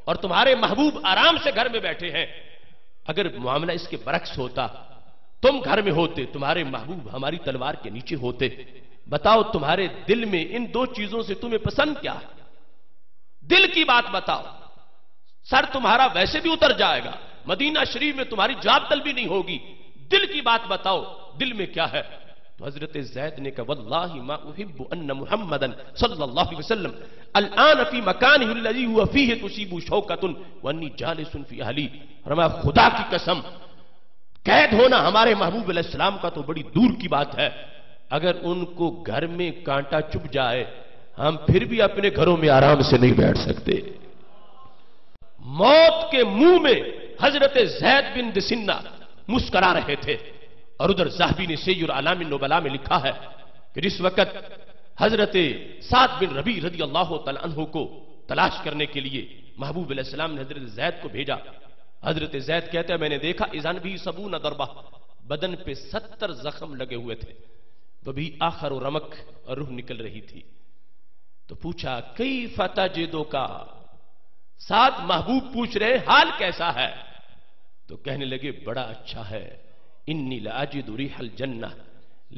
اور تمہارے محبوب آرام سے گھر میں بیٹھے ہیں، اگر معاملہ اس کے برعکس ہوتا، تم گھر میں ہوتے، تمہارے محبوب ہماری تلوار کے نیچے ہوتے، بتاؤ تمہارے دل میں ان دو چیزوں سے تمہیں پسند کیا ہے؟ دل کی بات بتاؤ، سر تمہارا ویسے بھی اتر جائے گا، مدینہ شریف میں تمہاری جاب طلبی نہیں ہوگی، دل کی بات بتاؤ، دل میں کیا ہے؟ تو حضرت زید نے کہا واللہ ما احب ان محمدا صلی اللہ علیہ وسلم الان فی مکانہ الذی هو فیہ تصیب شوکۃ وانی جالس فی اہلی، فرمایا خدا کی قسم قید ہونا ہمارے محبوب علیہ السلام کا تو بڑی دور کی بات ہے، اگر ان کو گھر میں کانٹا چبھ جائے ہم پھر بھی اپنے گھروں میں آرام سے نہیں بیٹھ سکتے۔ موت کے منہ میں حضرت زید بن دسنہ مسکرا رہے تھے، اور ادھر ذہبی نے سیر اعلام النبلاء میں لکھا ہے کہ جس وقت حضرت سعد بن ربیع رضی اللہ تعالیٰ عنہ کو تلاش کرنے کے لیے محبوب علیہ السلام نے حضرت زید کو بھیجا، حضرت زید کہتے ہیں میں نے دیکھا اذن بھی 70 ضربہ، بدن پہ 70 زخم لگے ہوئے تھے، وہ بھی آخر و رمق اور روح نکل رہی تھی، تو پوچھا کیف تجدک، سعد محبوب پوچھ رہے حال کیسا ہے؟ تو کہنے لگے بڑا اچھا ہے، انی لاجد ریح الجنہ،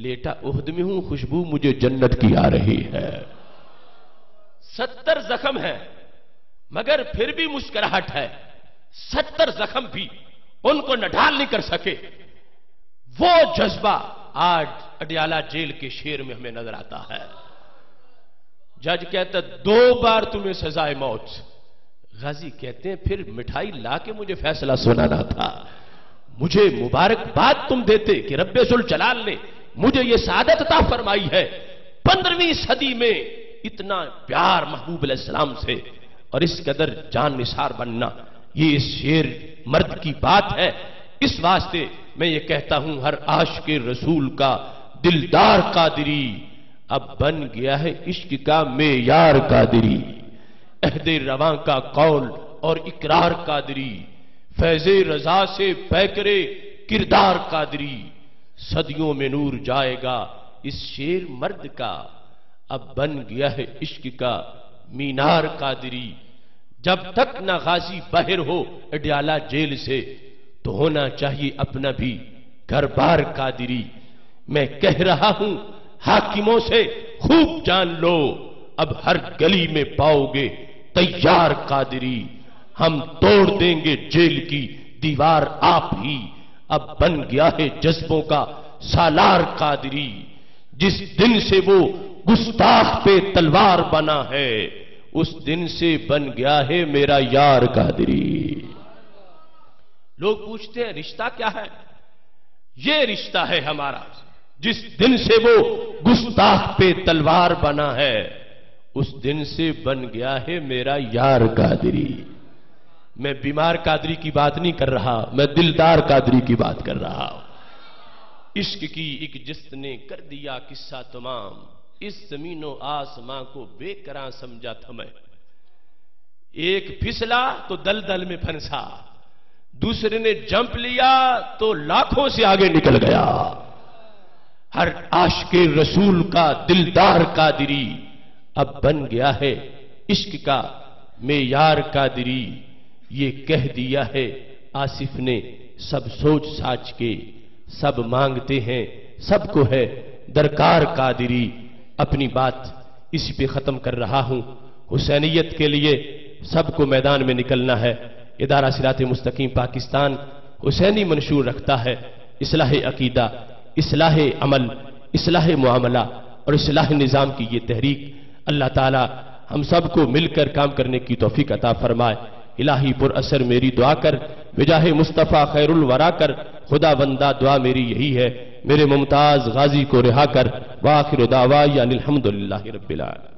لیٹا احد میں ہوں، خوشبو مجھے جنت کی آ رہی ہے۔ 70 زخم ہیں مگر پھر بھی مسکراہٹ ہے، 70 زخم بھی ان کو نڈھال نہیں کر سکے، وہ جذبہ آج اڈیالہ جیل کے شیر میں ہمیں نظر آتا ہے۔ جج کہتا 2 بار تمہیں سزائے موت، غازی کہتے ہیں پھر مٹھائی لا کے مجھے فیصلہ سنانا تھا، مجھے مبارکباد تم دیتے کہ رب ذوالجلال نے مجھے یہ سعادت عطا فرمائی ہے، 15ویں صدی میں اتنا پیار محبوب علیہ السلام سے اور اس قدر جان نثار بننا، یہ اس شیر مرد کی بات ہے۔ اس واسطے میں یہ کہتا ہوں ہر عاشق رسول کا دلدار قادری اب بن گیا ہے عشق کا معیار قادری، عہد رواں کا قول اور اقرار قادری، فیض رضا سے پیکرے کردار قادری، صدیوں میں نور جائے گا اس شیر مرد کا اب بن گیا ہے عشق کا مینار قادری۔ جب تک نہ غازی باہر ہو اڈیالہ جیل سے تو ہونا چاہیے اپنا بھی گھر بار قادری۔ میں کہہ رہا ہوں حاکموں سے خوب جان لو، اب ہر گلی میں پاؤ گے تیار قادری، ہم توڑ دیں گے جیل کی دیوار آپ ہی، اب بن گیا ہے جذبوں کا سالار قادری، جس دن سے وہ گستاخ پہ تلوار بنا ہے اس دن سے بن گیا ہے میرا یار قادری۔ لوگ پوچھتے ہیں رشتہ کیا ہے؟ یہ رشتہ ہے ہمارا، جس دن سے وہ گستاخ پہ تلوار بنا ہے اس دن سے بن گیا ہے میرا یار قادری۔ میں بیمار قادری کی بات نہیں کر رہا، میں دلدار قادری کی بات کر رہا ہوں۔ عشق کی ایک جست نے کر دیا قصہ تمام، اس زمین و آسمان کو بے کراں سمجھا تھا میں، ایک پھسلا تو دلدل میں پھنسا، دوسرے نے جمپ لیا تو لاکھوں سے آگے نکل گیا۔ ہر عاشق رسول کا دلدار قادری اب بن گیا ہے عشق کا معیار قادری، یہ کہہ دیا ہے آصف نے سب سوچ ساچ کے، سب مانگتے ہیں سب کو ہے درکار قادری۔ اپنی بات اسی پہ ختم کر رہا ہوں، حسینیت کے لیے سب کو میدان میں نکلنا ہے۔ ادارہ صراط مستقیم پاکستان حسینی منشور رکھتا ہے، اصلاح عقیدہ، اصلاح عمل، اصلاح معاملہ اور اصلاح نظام کی یہ تحریک اللہ تعالی ہم سب کو مل کر کام کرنے کی توفیق عطا فرمائے۔ الہی پر اثر میری دعا کر، بجاہ مصطفیٰ خیر الورا کر، خدا بندہ دعا میری یہی ہے، میرے ممتاز غازی کو رہا کر۔ وآخر دعوایا الحمدللہ رب العالمین۔